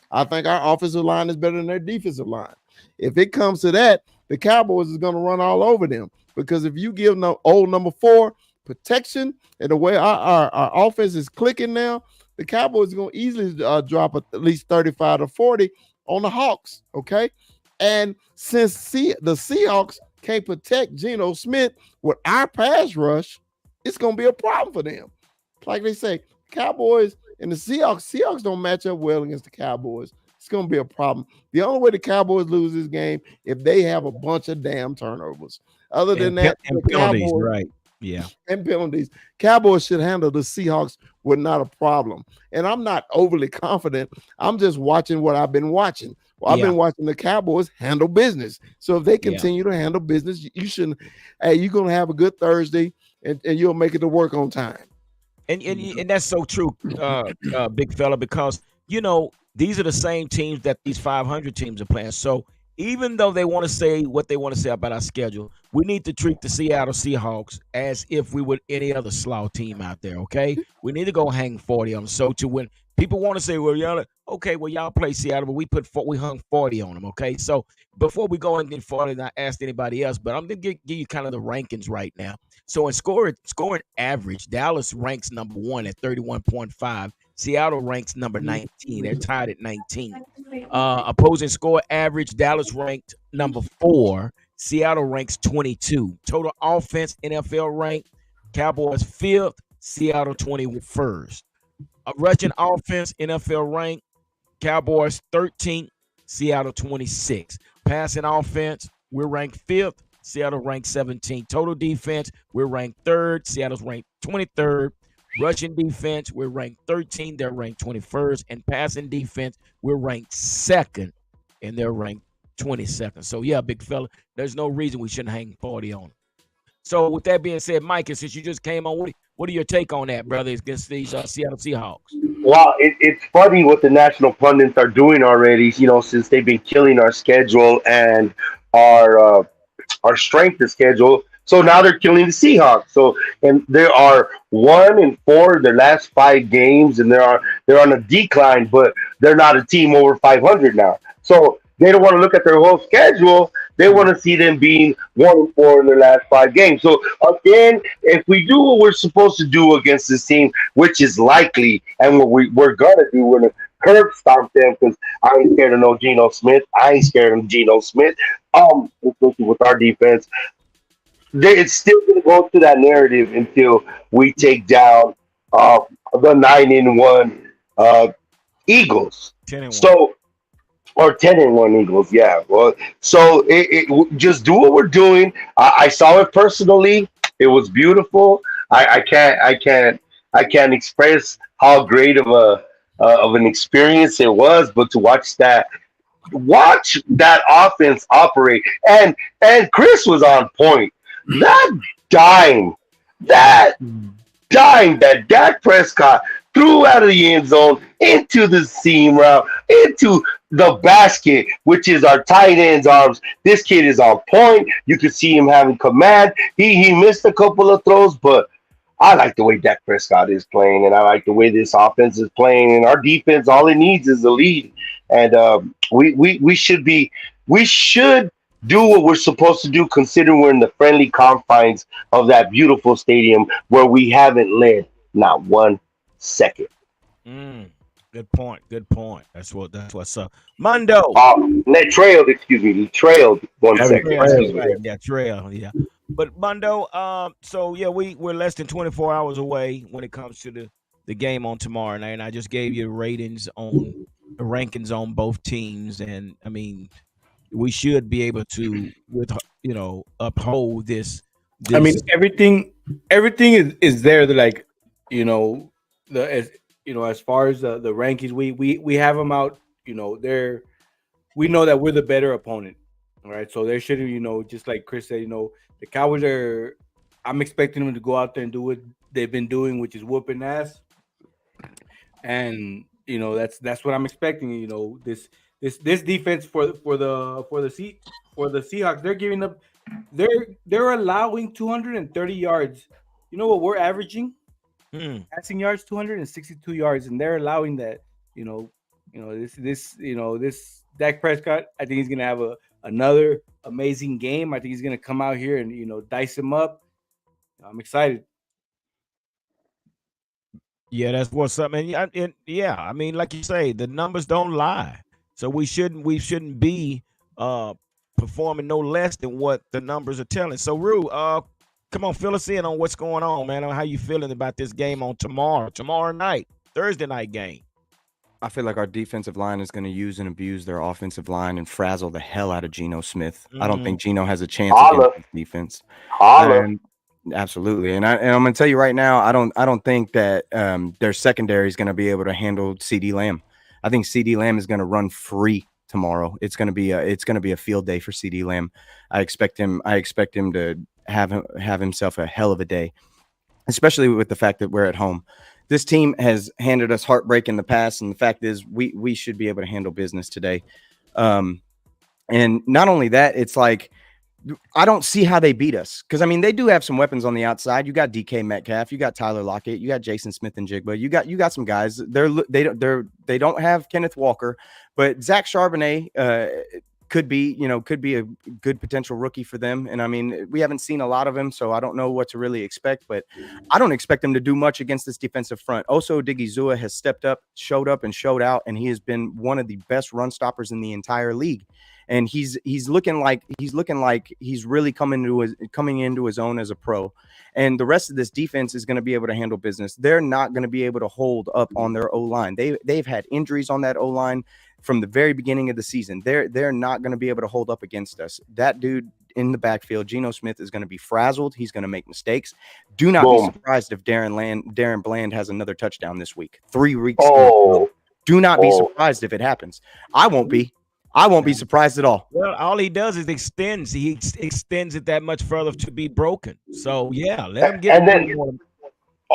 I think our offensive line is better than their defensive line. If it comes to that, the Cowboys is going to run all over them, because if you give old number 4 protection and the way our offense is clicking now, the Cowboys are going to easily drop at least 35 to 40 on the Hawks. Okay. And since the Seahawks can't protect Geno Smith with our pass rush, it's going to be a problem for them. Like they say, Cowboys and the Seahawks don't match up well against the Cowboys. It's going to be a problem. The only way the Cowboys lose this game if they have a bunch of damn turnovers. Other than that, and the penalties, Cowboys, right? Yeah, and penalties. Cowboys should handle the Seahawks with not a problem. And I'm not overly confident. I'm just watching what I've been watching. Well, I've been watching the Cowboys handle business. So if they continue to handle business, you shouldn't. Hey, you're gonna have a good Thursday, and you'll make it to work on time. And that's so true, big fella, because these are the same teams that these 500 teams are playing. So even though they want to say what they want to say about our schedule, we need to treat the Seattle Seahawks as if we were any other slow team out there, okay? We need to go hang 40 on them. So to when people want to say, well, y'all play Seattle, but we hung 40 on them, okay? So before we go and get 40, not ask anybody else, but I'm going to give you kind of the rankings right now. So in scoring average, Dallas ranks number 1 at 31.5. Seattle ranks number 19. They're tied at 19. Opposing score average, Dallas ranked number 4. Seattle ranks 22. Total offense, NFL rank, Cowboys 5th, Seattle 21st. Rushing offense, NFL rank, Cowboys 13th, Seattle 26th. Passing offense, we're ranked 5th, Seattle ranked 17th. Total defense, we're ranked 3rd, Seattle's ranked 23rd. Rushing defense, we're ranked 13th, they're ranked 21st. And passing defense, we're ranked 2nd, and they're ranked 22nd. So, yeah, big fella, there's no reason we shouldn't hang 40 on them. So, with that being said, Mike, and since you just came on, what are your take on that, brother, against these Seattle Seahawks? Well, it's funny what the national pundits are doing already, since they've been killing our schedule and our strength of schedule. So now they're killing the Seahawks. So and they are 1-4 their last 5 games, and they're on a decline, but they're not a team over 500 now. So they don't want to look at their whole schedule. They want to see them being 1-4 in their last 5 games. So again, if we do what we're supposed to do against this team, which is likely, and what we're gonna do, we're gonna curb stomp them, because I ain't scared of no Geno Smith. I ain't scared of Geno Smith. Especially with our defense, it's still going to go through that narrative until we take down the 9-1 Eagles. 10-1. So, or 10-1 Eagles, yeah. Well, so just do what we're doing. I saw it personally. It was beautiful. I can't express how great of an experience it was, but to watch that offense operate, and Chris was on point. That dime, that Dak Prescott threw out of the end zone into the seam route, into the basket, which is our tight end's arms. This kid is on point. You could see him having command. He missed a couple of throws, but I like the way Dak Prescott is playing, and I like the way this offense is playing. And our defense, all it needs is a lead. And we should do what we're supposed to do, considering we're in the friendly confines of that beautiful stadium where we haven't led not 1 second. Good point. That's what's up. Mondo. They trailed 1 second. Yeah, trail. Yeah. But Mondo, so yeah, we're less than 24 hours away when it comes to the game on tomorrow night. And I just gave you the rankings on both teams, and I mean, we should be able to uphold this. I mean, everything is there. Like, as far as the rankings, we have them out. We know that we're the better opponent. All right, so there shouldn't, just like Chris said, the Cowboys are. I'm expecting them to go out there and do what they've been doing, which is whooping ass. And that's what I'm expecting. This defense for the Seahawks, they're giving up. They're allowing 230 yards. You know what we're averaging? Passing yards 262 yards, and they're allowing that. This Dak Prescott, I think he's gonna have another amazing game. I think he's gonna come out here and dice him up. I'm excited. Yeah, that's what's up, man. Yeah, I mean, like you say, the numbers don't lie. So we shouldn't be performing no less than what the numbers are telling. So Rue, come on, fill us in on what's going on, man. On how you feeling about this game on tomorrow night, Thursday night game. I feel like our defensive line is going to use and abuse their offensive line and frazzle the hell out of Geno Smith. I don't think Geno has a chance against this defense. And, absolutely, and I'm going to tell you right now, I don't think that their secondary is going to be able to handle CD Lamb. I think CD Lamb is going to run free tomorrow. It's going to be a field day for CD Lamb. I expect him to have himself a hell of a day, especially with the fact that we're at home. This team has handed us heartbreak in the past, and the fact is we should be able to handle business today. And not only that, it's like I don't see how they beat us, because I mean they do have some weapons on the outside. You got DK Metcalf, you got Tyler Lockett, you got Jason Smith and Jigba. You got some guys. They don't have Kenneth Walker, but Zach Charbonnet could be a good potential rookie for them. And I mean, we haven't seen a lot of him, so I don't know what to really expect, but I don't expect him to do much against this defensive front. Oso Odigizua has stepped up, showed out, and he has been one of the best run stoppers in the entire league. And he's looking like he's really coming into his own as a pro. And the rest of this defense is going to be able to handle business. They're not going to be able to hold up on their O-line. They've had injuries on that O-line from the very beginning of the season. They're not going to be able to hold up against us. That dude in the backfield, Geno Smith, is going to be frazzled. He's going to make mistakes. Do not be surprised if Darren Bland has another touchdown this week. 3 weeks. Do not be surprised if it happens. I won't be. I won't be surprised at all. Well, all he does is extends. He extends it that much further to be broken. So yeah, let him get. And then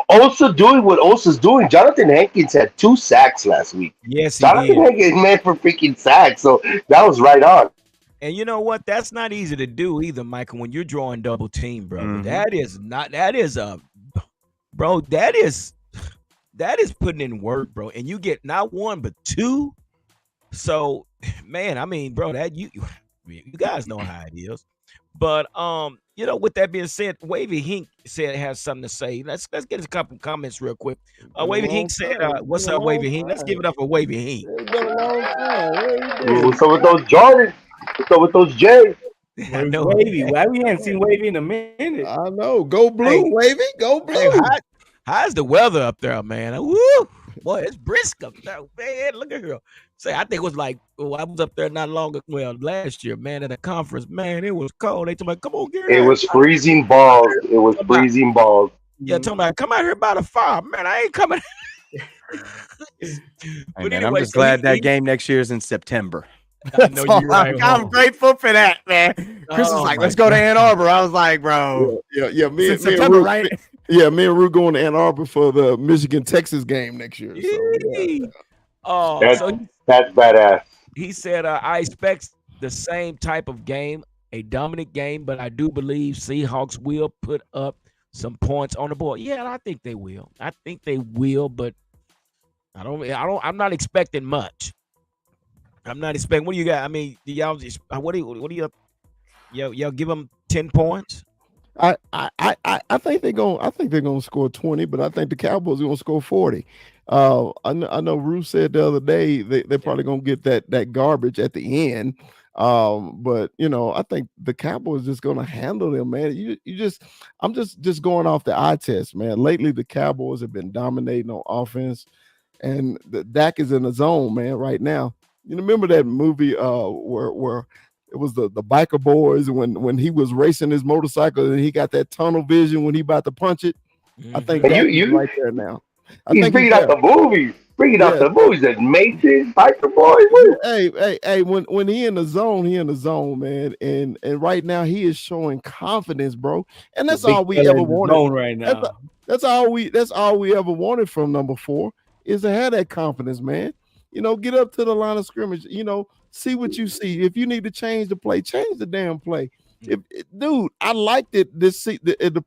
also doing what Osa's doing. Jonathan Hankins had 2 sacks last week. Yes, Jonathan Hankins is meant for freaking sacks, so that was right on. And you know what? That's not easy to do either, Michael. When you're drawing double team, bro, that is putting in work, bro. And you get not 1 but 2. So, man, I mean, bro, that you guys know how it is. But with that being said, Wavy Hink has something to say. Let's get a couple comments real quick. Wavy Hink said, "What's up, Wavy Hink? Let's give it up for Wavy Hink." It's been a long time. What's up with those Jordans? What's up with those J's? I know. Wavy. Why we haven't seen Wavy in a minute? I know. Go blue, Hey. Wavy. Go blue. Hey, how's the weather up there, man? Woo! Boy, it's brisk up there, man. Look at her. Say, I think it was like, I was up there not long ago, last year, man, at a conference. Man, it was cold. They told me, come on, get It was freezing balls. Yeah, told me, come out here by the fire. Man, I ain't coming. Hey, man, I'm just glad that game next year is in September. I know you're right. I'm grateful for that, man. Chris was like, let's go to Ann Arbor. I was like, bro. Yeah. Me and September, Rue, right? Yeah, me and Rue going to Ann Arbor for the Michigan-Texas game next year. So, yeah. Oh, That's badass. He said, I expect the same type of game, a dominant game, but I do believe Seahawks will put up some points on the board. Yeah, I think they will. But I'm not expecting much. I'm not expecting. What do you got? I mean, y'all just what do y'all give them 10 points? I think they're gonna score 20, but I think the Cowboys are gonna score 40. I know Rue said the other day they're probably gonna get that garbage at the end. But I think the Cowboys just gonna handle them, man. I'm just going off the eye test, man. Lately the Cowboys have been dominating on offense, and the Dak is in the zone, man, right now. You remember that movie where it was the biker boys when he was racing his motorcycle and he got that tunnel vision when he about to punch it. I think you right there now. He's bringing out the movies. The movies. That Mason, Biker Boys. Hey. When he in the zone, man. And right now he is showing confidence, bro. And that's all we ever wanted right now. That's all we ever wanted from number 4 is to have that confidence, man. Get up to the line of scrimmage. See what you see. If you need to change the play, change the damn play. Dude, I liked it the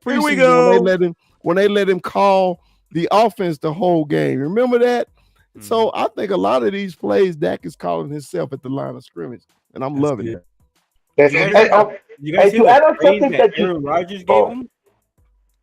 preseason when they let him call the offense the whole game. Remember that? Mm-hmm. So I think a lot of these plays Dak is calling himself at the line of scrimmage, and I'm loving it. You guys see the praise that Aaron Rodgers gave him?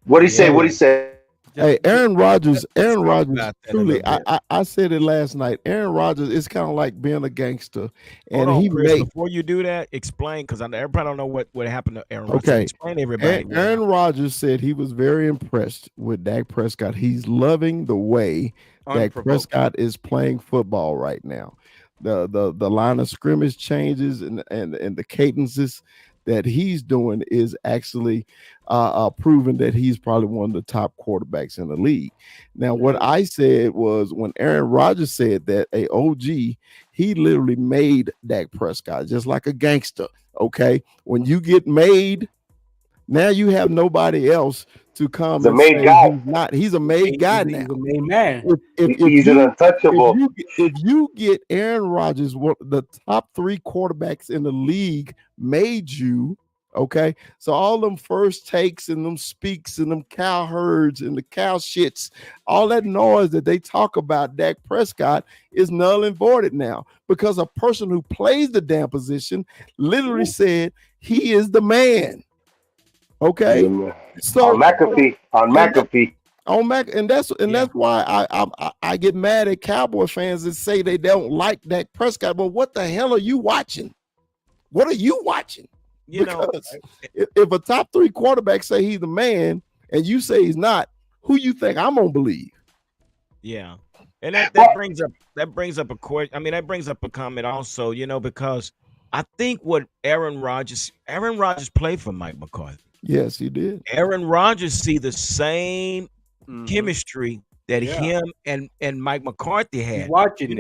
What did he say? Hey, Aaron Rodgers. Aaron talk Rodgers. about that a Truly, little bit. I said it last night. Aaron Rodgers is kind of like being a gangster, Hold and on, he Chris. made. Before you do that, explain because everybody don't know what happened to Aaron Rodgers. Okay. Explain to everybody. what Aaron happened. Rodgers said he was very impressed with Dak Prescott. He's loving the way Dak Unprovoked. Prescott is playing football right now. The line of scrimmage changes and the cadences that he's doing is actually proven that he's probably one of the top quarterbacks in the league. Now, what I said was when Aaron Rodgers said that a OG, he literally made Dak Prescott just like a gangster. Okay, when you get made, now you have nobody else to come He's a and made say guy. he's not. He's a made guy He's now. a main man. If He's an untouchable. if you get Aaron Rodgers, the top 3 quarterbacks in the league made you, okay? So all them first takes and them speaks and them cow herds and the cow shits, all that noise that they talk about Dak Prescott is null and voided now because a person who plays the damn position literally said he is the man. Okay, so On McAfee. on Mac, and that's why I get mad at Cowboy fans that say they don't like Dak Prescott. But what the hell are you watching? What are you watching? You know, Because if a top 3 quarterback say he's the man and you say he's not, who you think I'm gonna believe? yeah, and that brings up a question. I mean, that brings up a comment also. You know, because I think what Aaron Rodgers played for Mike McCarthy. Yes, he did. Aaron Rodgers see the same chemistry that Yeah. him and Mike McCarthy He's had. watching You it.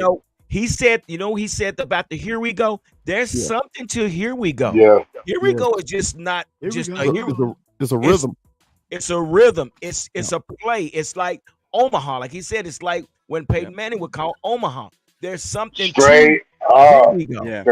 know, he said about the here we go. There's Yeah. something to here we go. Yeah. Here we Yeah. go is just not Here we just go. a here. It's a rhythm. It's a rhythm. It's a play. It's like Omaha. Like he said, it's like when Peyton Manning would call Omaha. There's something Straight to up. here we go. Yeah.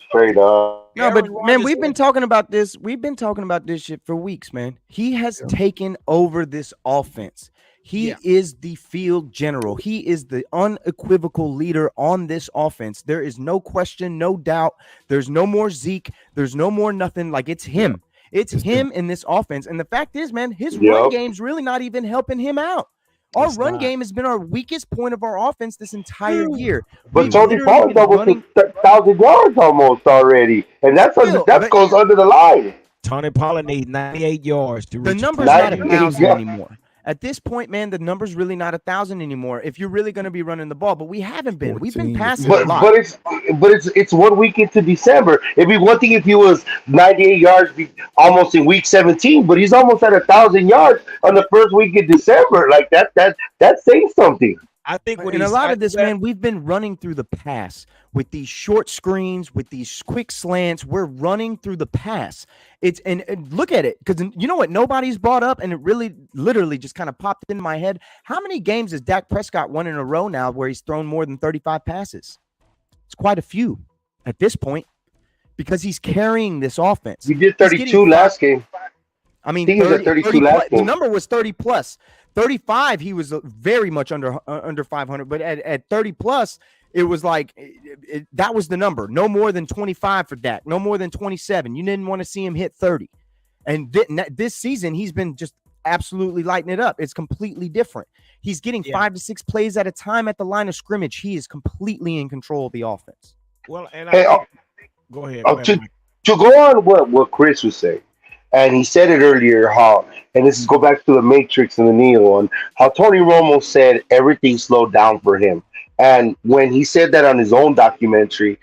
Straight up. No, but Aaron man, Rodgers we've been said- talking about this. We've been talking about this shit for weeks, man. He has taken over this offense. He is the field general. He is the unequivocal leader on this offense. There is no question, no doubt. There's no more Zeke. There's no more nothing. Like it's him. It's him in this offense. And the fact is, man, his run game's really not even helping him out. Our It's run not. game has been our weakest point of our offense this entire year. But We've Tony literally Pollard been doubled running- to 1,000 yards almost already, and that but- goes under the line. Tony Pollard needs 98 yards to The reach. number's Not not even- 1,000 yeah. anymore. At this point, man, the number's really not 1,000 anymore. If you're really going to be running the ball, but we haven't been. We've been 14. passing a But lot. it's 1 week into December. It'd be one thing if he was 98 yards almost in week 17, but he's almost at 1,000 yards on the first week in December. Like that's saying something. I think what And a he's lot of this, I- man, we've been running through the pass with these short screens, with these quick slants. We're running through the pass. It's and look at it, because you know what nobody's brought up, and it really literally just kind of popped into my head. How many games has Dak Prescott won in a row now where he's thrown more than 35 passes? It's quite a few at this point because he's carrying this offense. He did He's 32 getting last game. I mean, I think he was at 32 last the game. number was 30 plus. 35, he was very much under 500, but at 30 plus, it was like that was the number. No more than 25 for Dak, no more than 27. You didn't want to see him hit 30. And this season, he's been just absolutely lighting it up. It's completely different. He's getting 5 to 6 plays at a time at the line of scrimmage. He is completely in control of the offense. Well, and Hey, go ahead. to go on what Chris was saying, and he said it earlier, how, and this is go back to the Matrix and the Neo one, how Tony Romo said everything slowed down for him. And when he said that on his own documentary,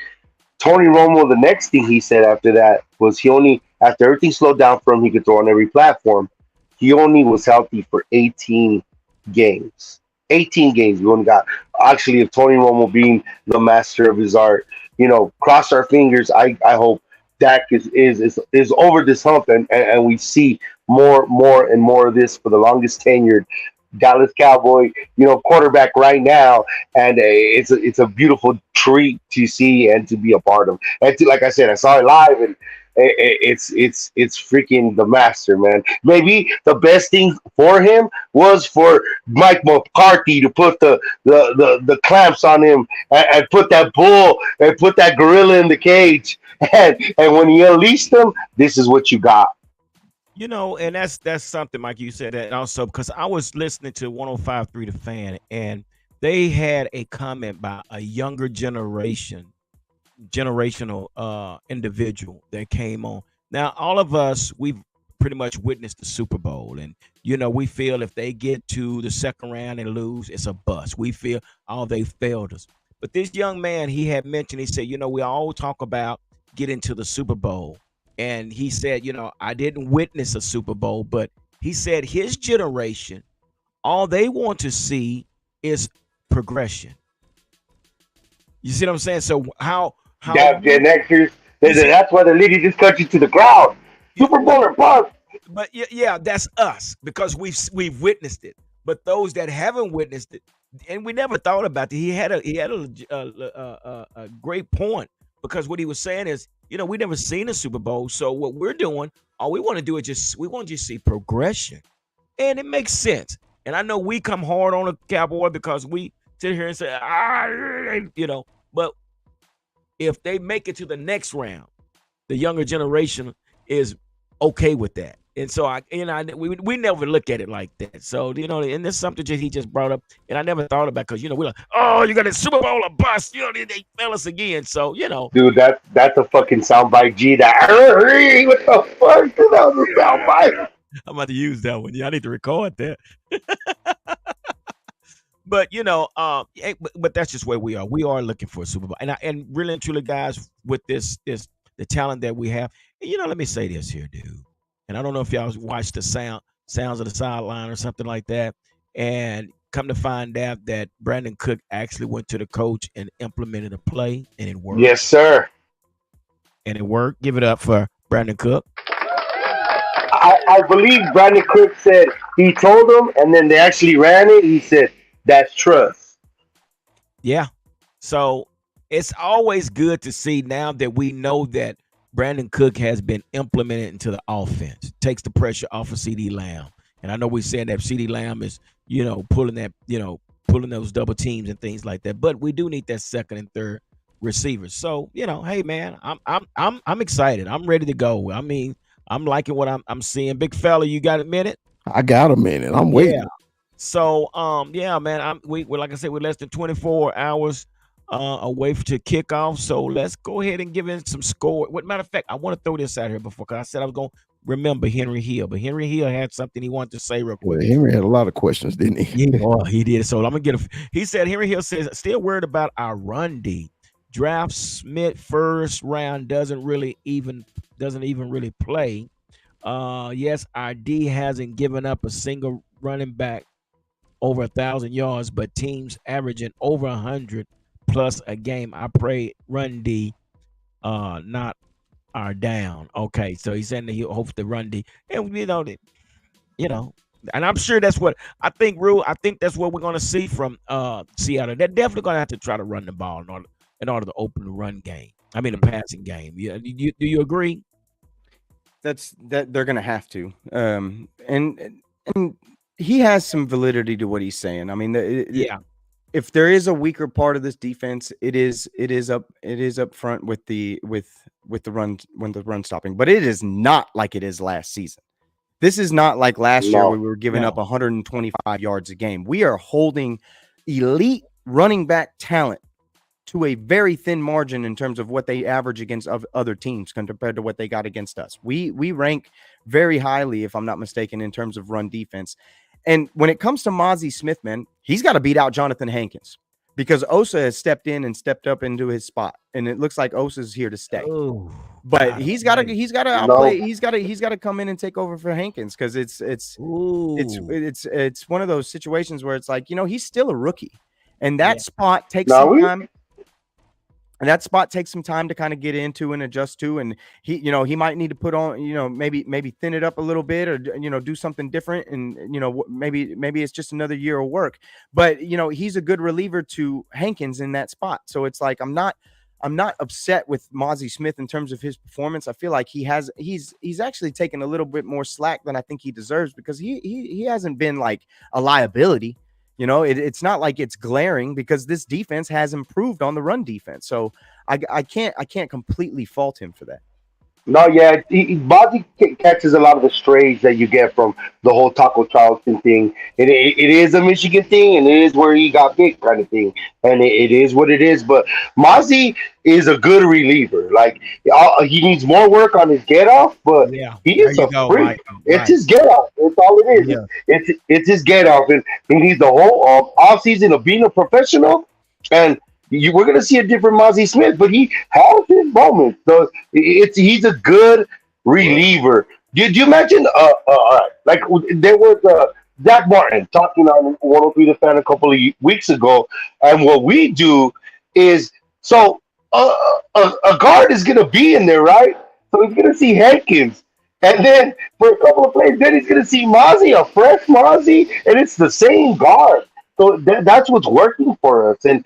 Tony Romo, the next thing he said after that was after everything slowed down for him, he could throw on every platform. He only was healthy for 18 games. 18 games. We only got, actually, of Tony Romo being the master of his art. Cross our fingers. I hope Dak is over this hump, and we see more and more of this for the longest tenured Dallas Cowboy, quarterback right now, and it's a beautiful treat to see and to be a part of. And like I said, I saw it live, and it's freaking the master, man. Maybe the best thing for him was for Mike McCarthy to put the clamps on him and put that bull and put that gorilla in the cage, and when he unleashed them, this is what you got. You know, and that's something, Mike. You said that, and also because I was listening to 105.3 The Fan, and they had a comment by a younger generational individual that came on. Now, all of us, we've pretty much witnessed the Super Bowl, and you know, we feel if they get to the second round and lose, it's a bust. We feel, oh, they failed us. But this young man, he had mentioned, he said, you know, we all talk about getting to the Super Bowl, and he said, you know, I didn't witness a Super Bowl, but he said his generation, all they want to see is progression. You see what I'm saying? So how That the next year's you see, that's why they're leading this country to the ground. Super but Bowl or bust. yeah, that's us because we've witnessed it. But those that haven't witnessed it, and we never thought about it, he had a great point because what he was saying is, you know, we never seen a Super Bowl, so what we're doing, all we want to do is we want to just see progression, and it makes sense. And I know we come hard on a Cowboy because we sit here and say, you know, but if they make it to the next round, the younger generation is okay with that. And so we never look at it like that. So, you know, and this is something he just brought up, and I never thought about because, you know, we're like, oh, you got a Super Bowl or bust, you know, they fail us again. So, you know, Dude, that's a fucking soundbite. G. That what the fuck? That was a soundbite. I'm about to use that one. Yeah, I need to record that. But you know, but that's just where we are. We are looking for a Super Bowl, and really and truly, guys, with this the talent that we have. And, you know, let me say this here, dude. And I don't know if y'all watched the sounds of the sideline or something like that. And come to find out that Brandon Cook actually went to the coach and implemented a play, and it worked. Yes, sir. And it worked. Give it up for Brandon Cook. I believe Brandon Cook said he told them, and then they actually ran it. He said, "That's trust." Yeah. So it's always good to see now that we know that Brandon Cook has been implemented into the offense. Takes the pressure off of CD Lamb. And I know we're saying that CD Lamb is, you know, pulling those double teams and things like that. But we do need that second and third receivers. So, you know, hey man, I'm excited. I'm ready to go. I mean, I'm liking what I'm seeing. Big fella, you got a minute? I got a minute. I'm waiting. Yeah. So, yeah, man, we're like I said, we're less than 24 hours away to kickoff. So let's go ahead and give in some score. What matter of fact, I want to throw this out here before because I said I was going to remember Henry Hill, but Henry Hill had something he wanted to say real quick. Well, Henry had a lot of questions, didn't he? Yeah, he did. So I'm gonna get he said Henry Hill says still worried about our run D. Draft Smith first round doesn't even really play. Yes, our D hasn't given up a single running back over 1,000 yards, but teams averaging over 100 plus a game. I pray run D, not our down. Okay, so he's saying that he hopes the run D, and and I'm sure that's what I think. Rue, I think that's what we're going to see from Seattle. They're definitely going to have to try to run the ball in order to open the run game. I mean, the passing game. Yeah, do you agree? That they're going to have to, and he has some validity to what he's saying. I mean, if there is a weaker part of this defense, it is up front with the run stopping, but it is not like it is last season. This is not like last year where we were giving up 125 yards a game. We are holding elite running back talent to a very thin margin in terms of what they average against other teams compared to what they got against us. We rank very highly, if I'm not mistaken, in terms of run defense. And when it comes to Mozzie Smith, man, he's got to beat out Jonathan Hankins because Osa has stepped in and stepped up into his spot, and it looks like Osa's here to stay. Oh, but he's got to outplay. He's got to come in and take over for Hankins because it's one of those situations where it's like, you know, he's still a rookie, and that spot takes some time. And that spot takes some time to kind of get into and adjust to. And he might need to put on, maybe thin it up a little bit or, do something different. And, maybe it's just another year of work. But, he's a good reliever to Hankins in that spot. So it's like I'm not upset with Mozzie Smith in terms of his performance. I feel like he's actually taken a little bit more slack than I think he deserves because he hasn't been like a liability. It's not like it's glaring because this defense has improved on the run defense. So I can't completely fault him for that. No, yeah, Bozzy catches a lot of the strays that you get from the whole Taco Charleston thing. It is a Michigan thing, and it is where he got big kind of thing, and it is what it is. But Mozzie is a good reliever. Like he needs more work on his get off, but Yeah, he there is you a go, freak. Mike. It's Right. his get off. That's all it is. Yeah. It's his get off, and he needs the whole off season of being a professional. And we're gonna see a different Mozzie Smith, but he has his moments. So he's a good reliever. Did you imagine? Like there was Zach Martin talking on 103 The Fan a couple of weeks ago, and what we do is so a guard is gonna be in there, right? So he's gonna see Hankins. And then for a couple of plays, then he's going to see Mozzie, a fresh Mozzie, and it's the same guard. So that's what's working for us. And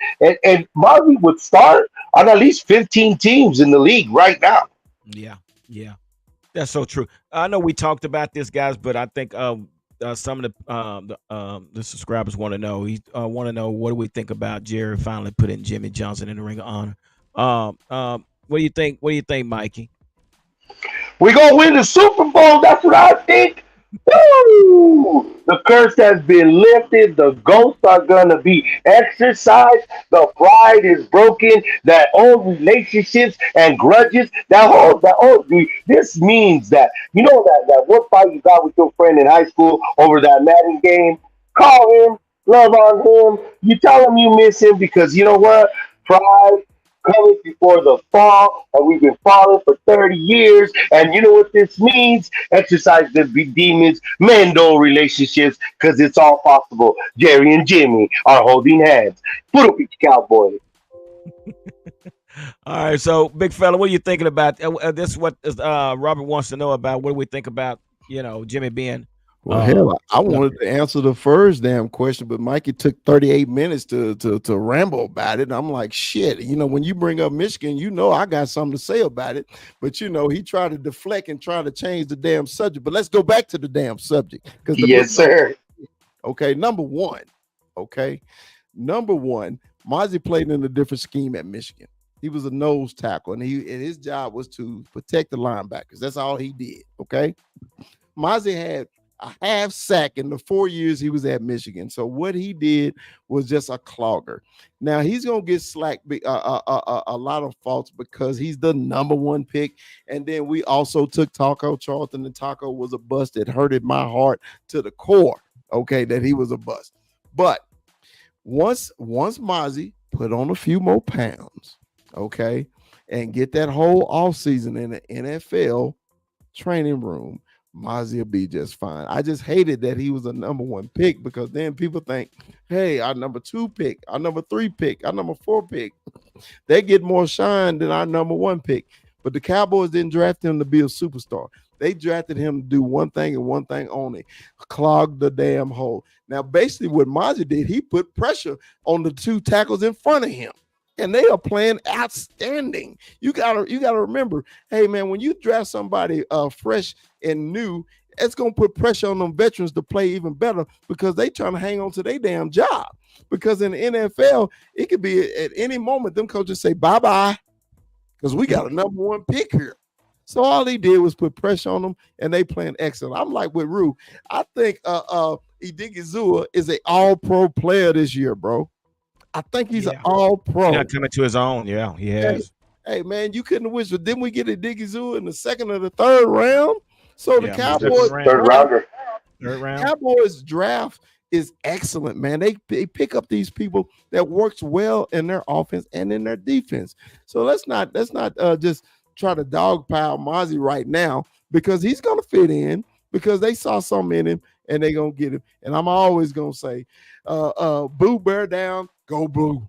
Mozzie would start on at least 15 teams in the league right now. Yeah. Yeah. That's so true. I know we talked about this, guys, but I think some of the subscribers want to know. Want to know what do we think about Jerry finally putting Jimmy Johnson in the Ring of Honor. What do you think? What do you think, Mikey? We're going to win the Super Bowl. That's what I think. Woo! The curse has been lifted. The ghosts are going to be exorcised. The pride is broken. That old relationships and grudges. This means that, that one fight you got with your friend in high school over that Madden game. Call him. Love on him. You tell him you miss him because you know what? Pride coming before the fall, and we've been falling for 30 years. And you know what this means? Exercise the demons, mend old relationships, because it's all possible. Jerry and Jimmy are holding hands. Put up with your cowboy. All right, so big fella, what are you thinking about? This is what Robert wants to know about. What do we think about Jimmy being? Well, hell, I wanted to answer the first damn question, but Mikey took 38 minutes to ramble about it. And I'm like, shit, when you bring up Michigan, I got something to say about it. But he tried to deflect and try to change the damn subject. But let's go back to the damn subject. Yes, sir. Okay, number one, Mozzie played in a different scheme at Michigan. He was a nose tackle, and his job was to protect the linebackers. That's all he did. Okay, Mozzie had a half sack in the 4 years he was at Michigan. So what he did was just a clogger. Now he's gonna get slack a lot of faults because he's the number one pick. And then we also took Taco Charlton, and Taco was a bust. It hurted my heart to the core. Okay, that he was a bust. But once Mozzie put on a few more pounds, okay, and get that whole offseason in the NFL training room, Mozzie will be just fine. I just hated that he was a number one pick because then people think, hey, our number 2 pick, our number 3 pick, our number 4 pick, they get more shine than our number 1 pick. But the Cowboys didn't draft him to be a superstar. They drafted him to do one thing and one thing only, clog the damn hole. Now, basically what Mozzie did, he put pressure on the 2 tackles in front of him. And they are playing outstanding. You gotta remember, hey man, when you draft somebody fresh and new, it's gonna put pressure on them veterans to play even better because they trying to hang on to their damn job. Because in the NFL, it could be at any moment them coaches say bye-bye because we got a number 1 pick here. So all he did was put pressure on them, and they playing excellent. I'm like with Rue. I think Idigizua is an all-pro player this year, bro. I think he's an all-pro. Not coming to his own. Yeah, he has. Hey, man, you couldn't wish, but didn't we get a Idigizua in the 2nd or the 3rd round? So the Cowboys third round. Cowboys draft is excellent, man. They pick up these people that works well in their offense and in their defense. So let's not just try to dogpile Mozzie right now because he's gonna fit in because they saw something in him and they gonna get him. And I'm always gonna say, boo, bear down, go blue.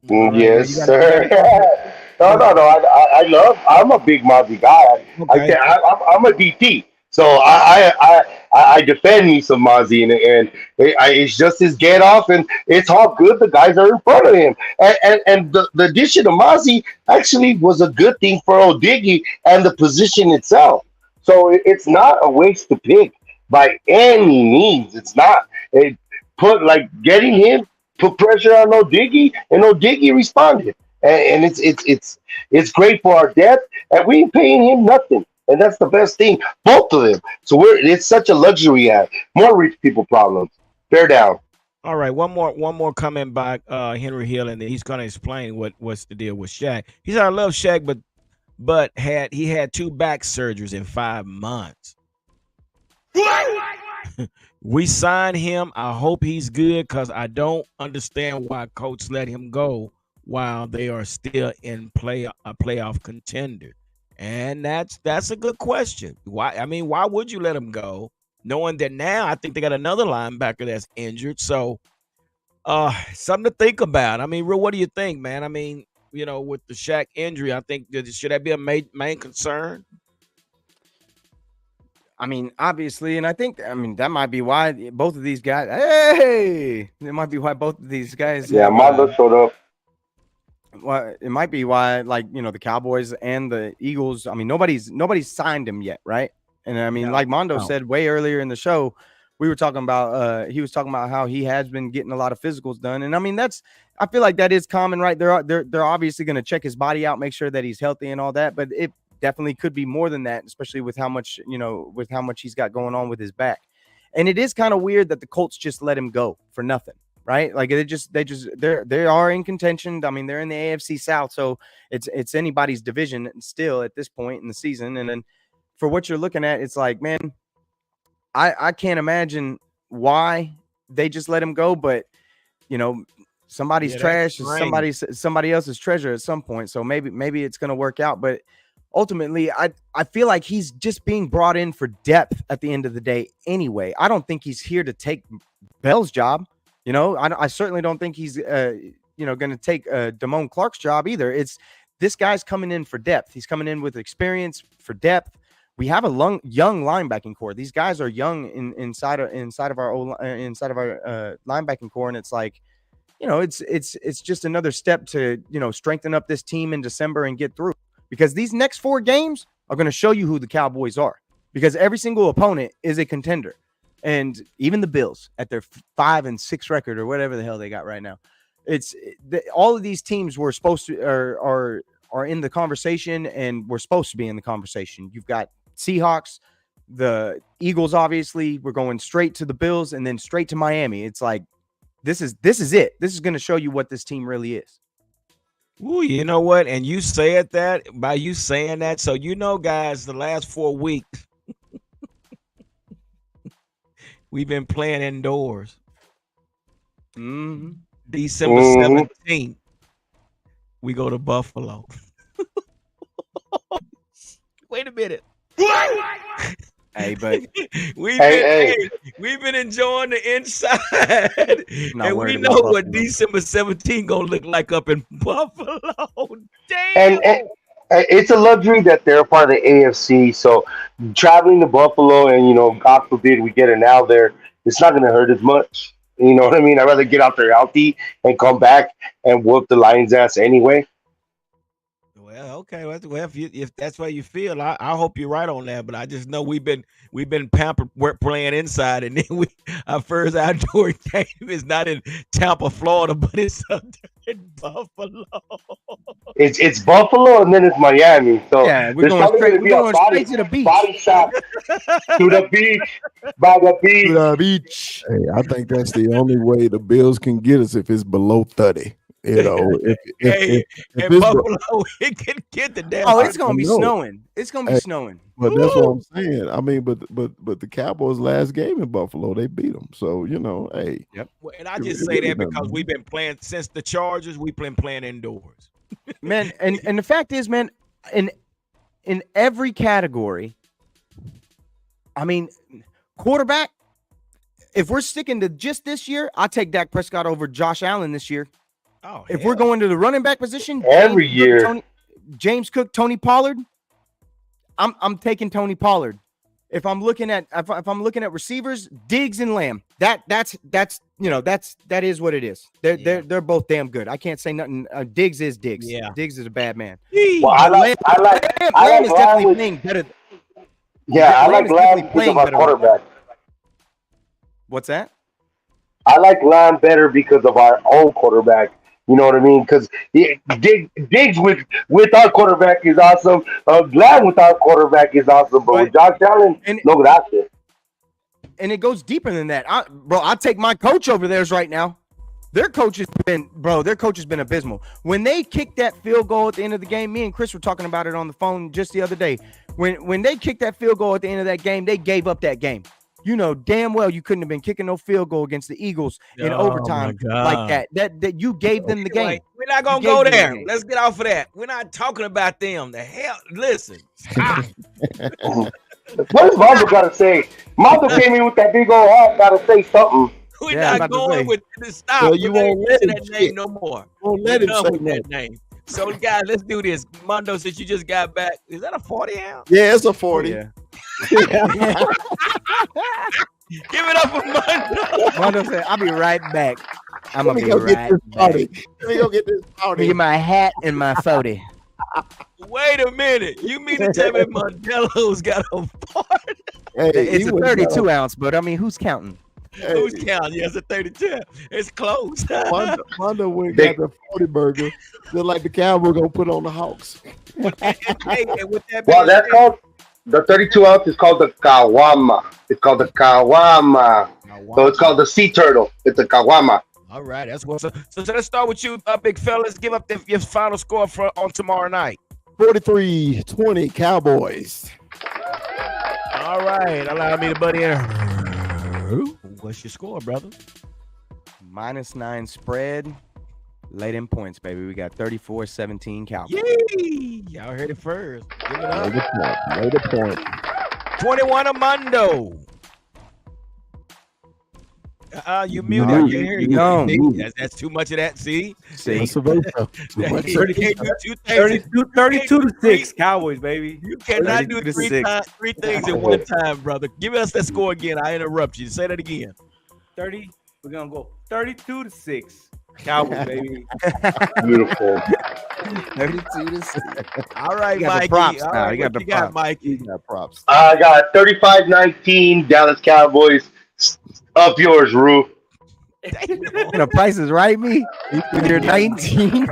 Yes, sir. No. I'm a big Mozzie guy. Okay. I'm a DT, so I defend me some Mozzie, and it's just his get off, and it's how good the guys are in front of him. And the addition of Mozzie actually was a good thing for O'Diggy and the position itself. So it's not a waste to pick by any means. It's not. It put like getting him put pressure on O'Diggy, and O'Diggy responded. and it's great for our depth, and we ain't paying him nothing, and that's the best thing. Both of them. So it's such a luxury act. More rich people problems. Bear down. All right, one more coming by Henry Hill, and then he's gonna explain what's the deal with Shaq. He said, "I love Shaq, but he had 2 back surgeries in 5 months. We signed him. I hope he's good because I don't understand why coach let him go while they are still in a playoff contender." And that's a good question. Why would you let him go, knowing that now I think they got another linebacker that's injured? So something to think about. I mean, Real, what do you think, man? I mean, with the Shaq injury, I think should that be a main concern? I mean, obviously, and I think that might be why both of these guys. Hey, it might be why both of these guys. Yeah, Mondo showed up. Well, it might be why, the Cowboys and the Eagles. I mean, nobody's signed him yet, right? And I mean, like Mondo said way earlier in the show, we were talking about. He was talking about how he has been getting a lot of physicals done, and I mean, I feel like that is common, right? They're obviously going to check his body out, make sure that he's healthy and all that, but it definitely could be more than that, especially with how much he's got going on with his back. And it is kind of weird that the Colts just let him go for nothing, right? Like they are in contention. I mean, they're in the AFC South, so it's anybody's division still at this point in the season. And then for what you're looking at, it's like, man, I can't imagine why they just let him go, but somebody's trash is somebody else's treasure at some point. So maybe it's going to work out, but ultimately, I feel like he's just being brought in for depth at the end of the day anyway. I don't think he's here to take Bell's job. I certainly don't think he's, going to take Damone Clark's job either. This guy's coming in for depth. He's coming in with experience for depth. We have a young linebacking core. These guys are young inside of our linebacking core, and it's like, it's just another step to strengthen up this team in December and get through. Because these next 4 games are going to show you who the Cowboys are. Because every single opponent is a contender. And even the Bills at their 5-6 record or whatever the hell they got right now. All of these teams were supposed to are in the conversation, and we're supposed to be in the conversation. You've got Seahawks, the Eagles, obviously. We're going straight to the Bills and then straight to Miami. It's like, this is it. This is going to show you what this team really is. Ooh, you know what? And you said that by you saying that. So, guys, the last 4 weeks, we've been playing indoors. December 17th, we go to Buffalo. Wait a minute. Hey, but we've been enjoying the inside, and we know what December 17th gonna look like up in Buffalo. Damn. And it's a luxury that they're part of the AFC. So traveling to Buffalo, and God forbid we get an L there, it's not going to hurt as much. You know what I mean? I'd rather get out there healthy and come back and whoop the Lions' ass anyway. Well, okay. Well, if that's what you feel, I hope you're right on that. But I just know we've been pampered playing inside, and then our first outdoor game is not in Tampa, Florida, but it's up there in Buffalo. It's Buffalo, and then it's Miami. So yeah, we're going straight to the beach. Body shot to the beach, by the beach. To the beach. Hey, I think that's the only way the Bills can get us if it's below 30. If Buffalo, it can get the damn. Oh, it's gonna be snowing. It's gonna be snowing. But that's what I'm saying. I mean, but the Cowboys' last game in Buffalo, they beat them. So hey. Yep. Well, and I just say that because we've been playing since the Chargers. We've been playing indoors, man. And the fact is, man, in every category, I mean, quarterback. If we're sticking to just this year, I take Dak Prescott over Josh Allen this year. Oh, if we're going to the running back position, every year, James Cook, Tony Pollard, I'm taking Tony Pollard. If I'm looking at receivers, Diggs and Lamb, that is what it is. They're both damn good. I can't say nothing. Diggs is Diggs. Yeah, Diggs is a bad man. Well, I like Lamb is definitely playing better. Yeah, I like Lamb because of our quarterback. What's that? I like Lamb better because of our own quarterback You know what I mean? Because Diggs with our quarterback is awesome. Glad with our quarterback is awesome, but with Josh Allen, and, no, that's it. And it goes deeper than that. I take my coach over theirs right now. Their coach has been abysmal. When they kicked that field goal at the end of the game, me and Chris were talking about it on the phone just the other day. When they kicked that field goal at the end of that game, they gave up that game. You know damn well you couldn't have been kicking no field goal against the Eagles in overtime like that. That you gave them the game. We're not gonna go there. Let's get off of that. We're not talking about them. The hell, listen. What does Mondo got to say? Mondo came in with that big old hat. Got to say something. We're not going with this. Stop. Well, you won't let him that name no more. Won't let him say that name. So, guys, let's do this. Mondo, since you just got back, is that a 40 ounce? Yeah, it's a 40. Yeah. Give it up for Mondo. Mondo said, "I'll be right back. I'm gonna be go right get back. Let me go get this Let me get my hat and my 40. Wait a minute. You mean to tell me Mondelo's got a 40? Hey, It's a 32 ounce, but I mean, who's counting? Who's counting? Yes, a 32. It's close. Mondo went got the 40 burger, just like the Cowboys gonna put on the Hawks. Well, that's called the 32 ounce is called the Kawama. It's called the Kawama. So it's called the sea turtle. It's a Kawama. All right, that's what's up. So let's start with you, big fellas. Give up your final score on tomorrow night. 43-20 Cowboys. All right, allow me to butt in. What's your score, brother? -9 spread. Late in points, baby. We got 34-17 Cowboys. Yay! Y'all heard it first. Give it up. Lay the point. 21 Amundo. You muted. No, I can't you- hear you you. gone. That's too much of that. See? That's a versa. Too much. 32 to 6 Cowboys, baby. You cannot do 32 to 6. three things at one time, brother. Give us that score again. I interrupt you. Say that again. 30. We're gonna go 32 to 6 Cowboys, baby. Beautiful. 32 to 6. All right, You got the Mikey. props All now. right, You got what the you got, props. Mikey? You got props. I got 35-19 Dallas Cowboys. Up yours, Rue. The price is right, me. When you're 19,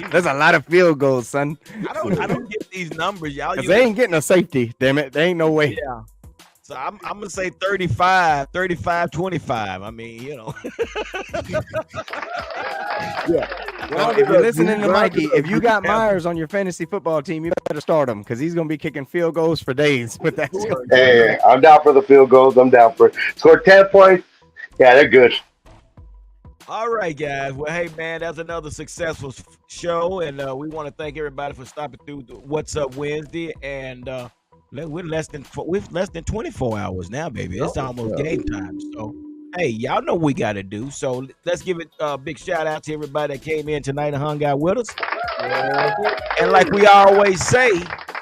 there's a lot of field goals, son. I don't get these numbers, y'all. 'Cause they ain't getting a safety. Damn it, there ain't no way. Yeah. So I'm gonna say 35-25. I mean, you know. Well, if you're listening to Mikey, if you got Myers on your fantasy football team, you better start him because he's gonna be kicking field goals for days. But that's Hey, I'm down for the field goals. I'm down for it. Scored 10 points. Yeah, they're good. All right, guys. Well, hey, man, that's another successful show, and we want to thank everybody for stopping through What's Up Wednesday. And we're less than 24 hours now, baby. It's almost game time. So, hey, y'all know what we got to do. So let's give it a big shout out to everybody that came in tonight and hung out with us. And like we always say,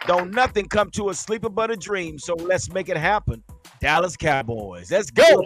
don't nothing come to a sleeper but a dream. So let's make it happen. Dallas Cowboys. Let's go.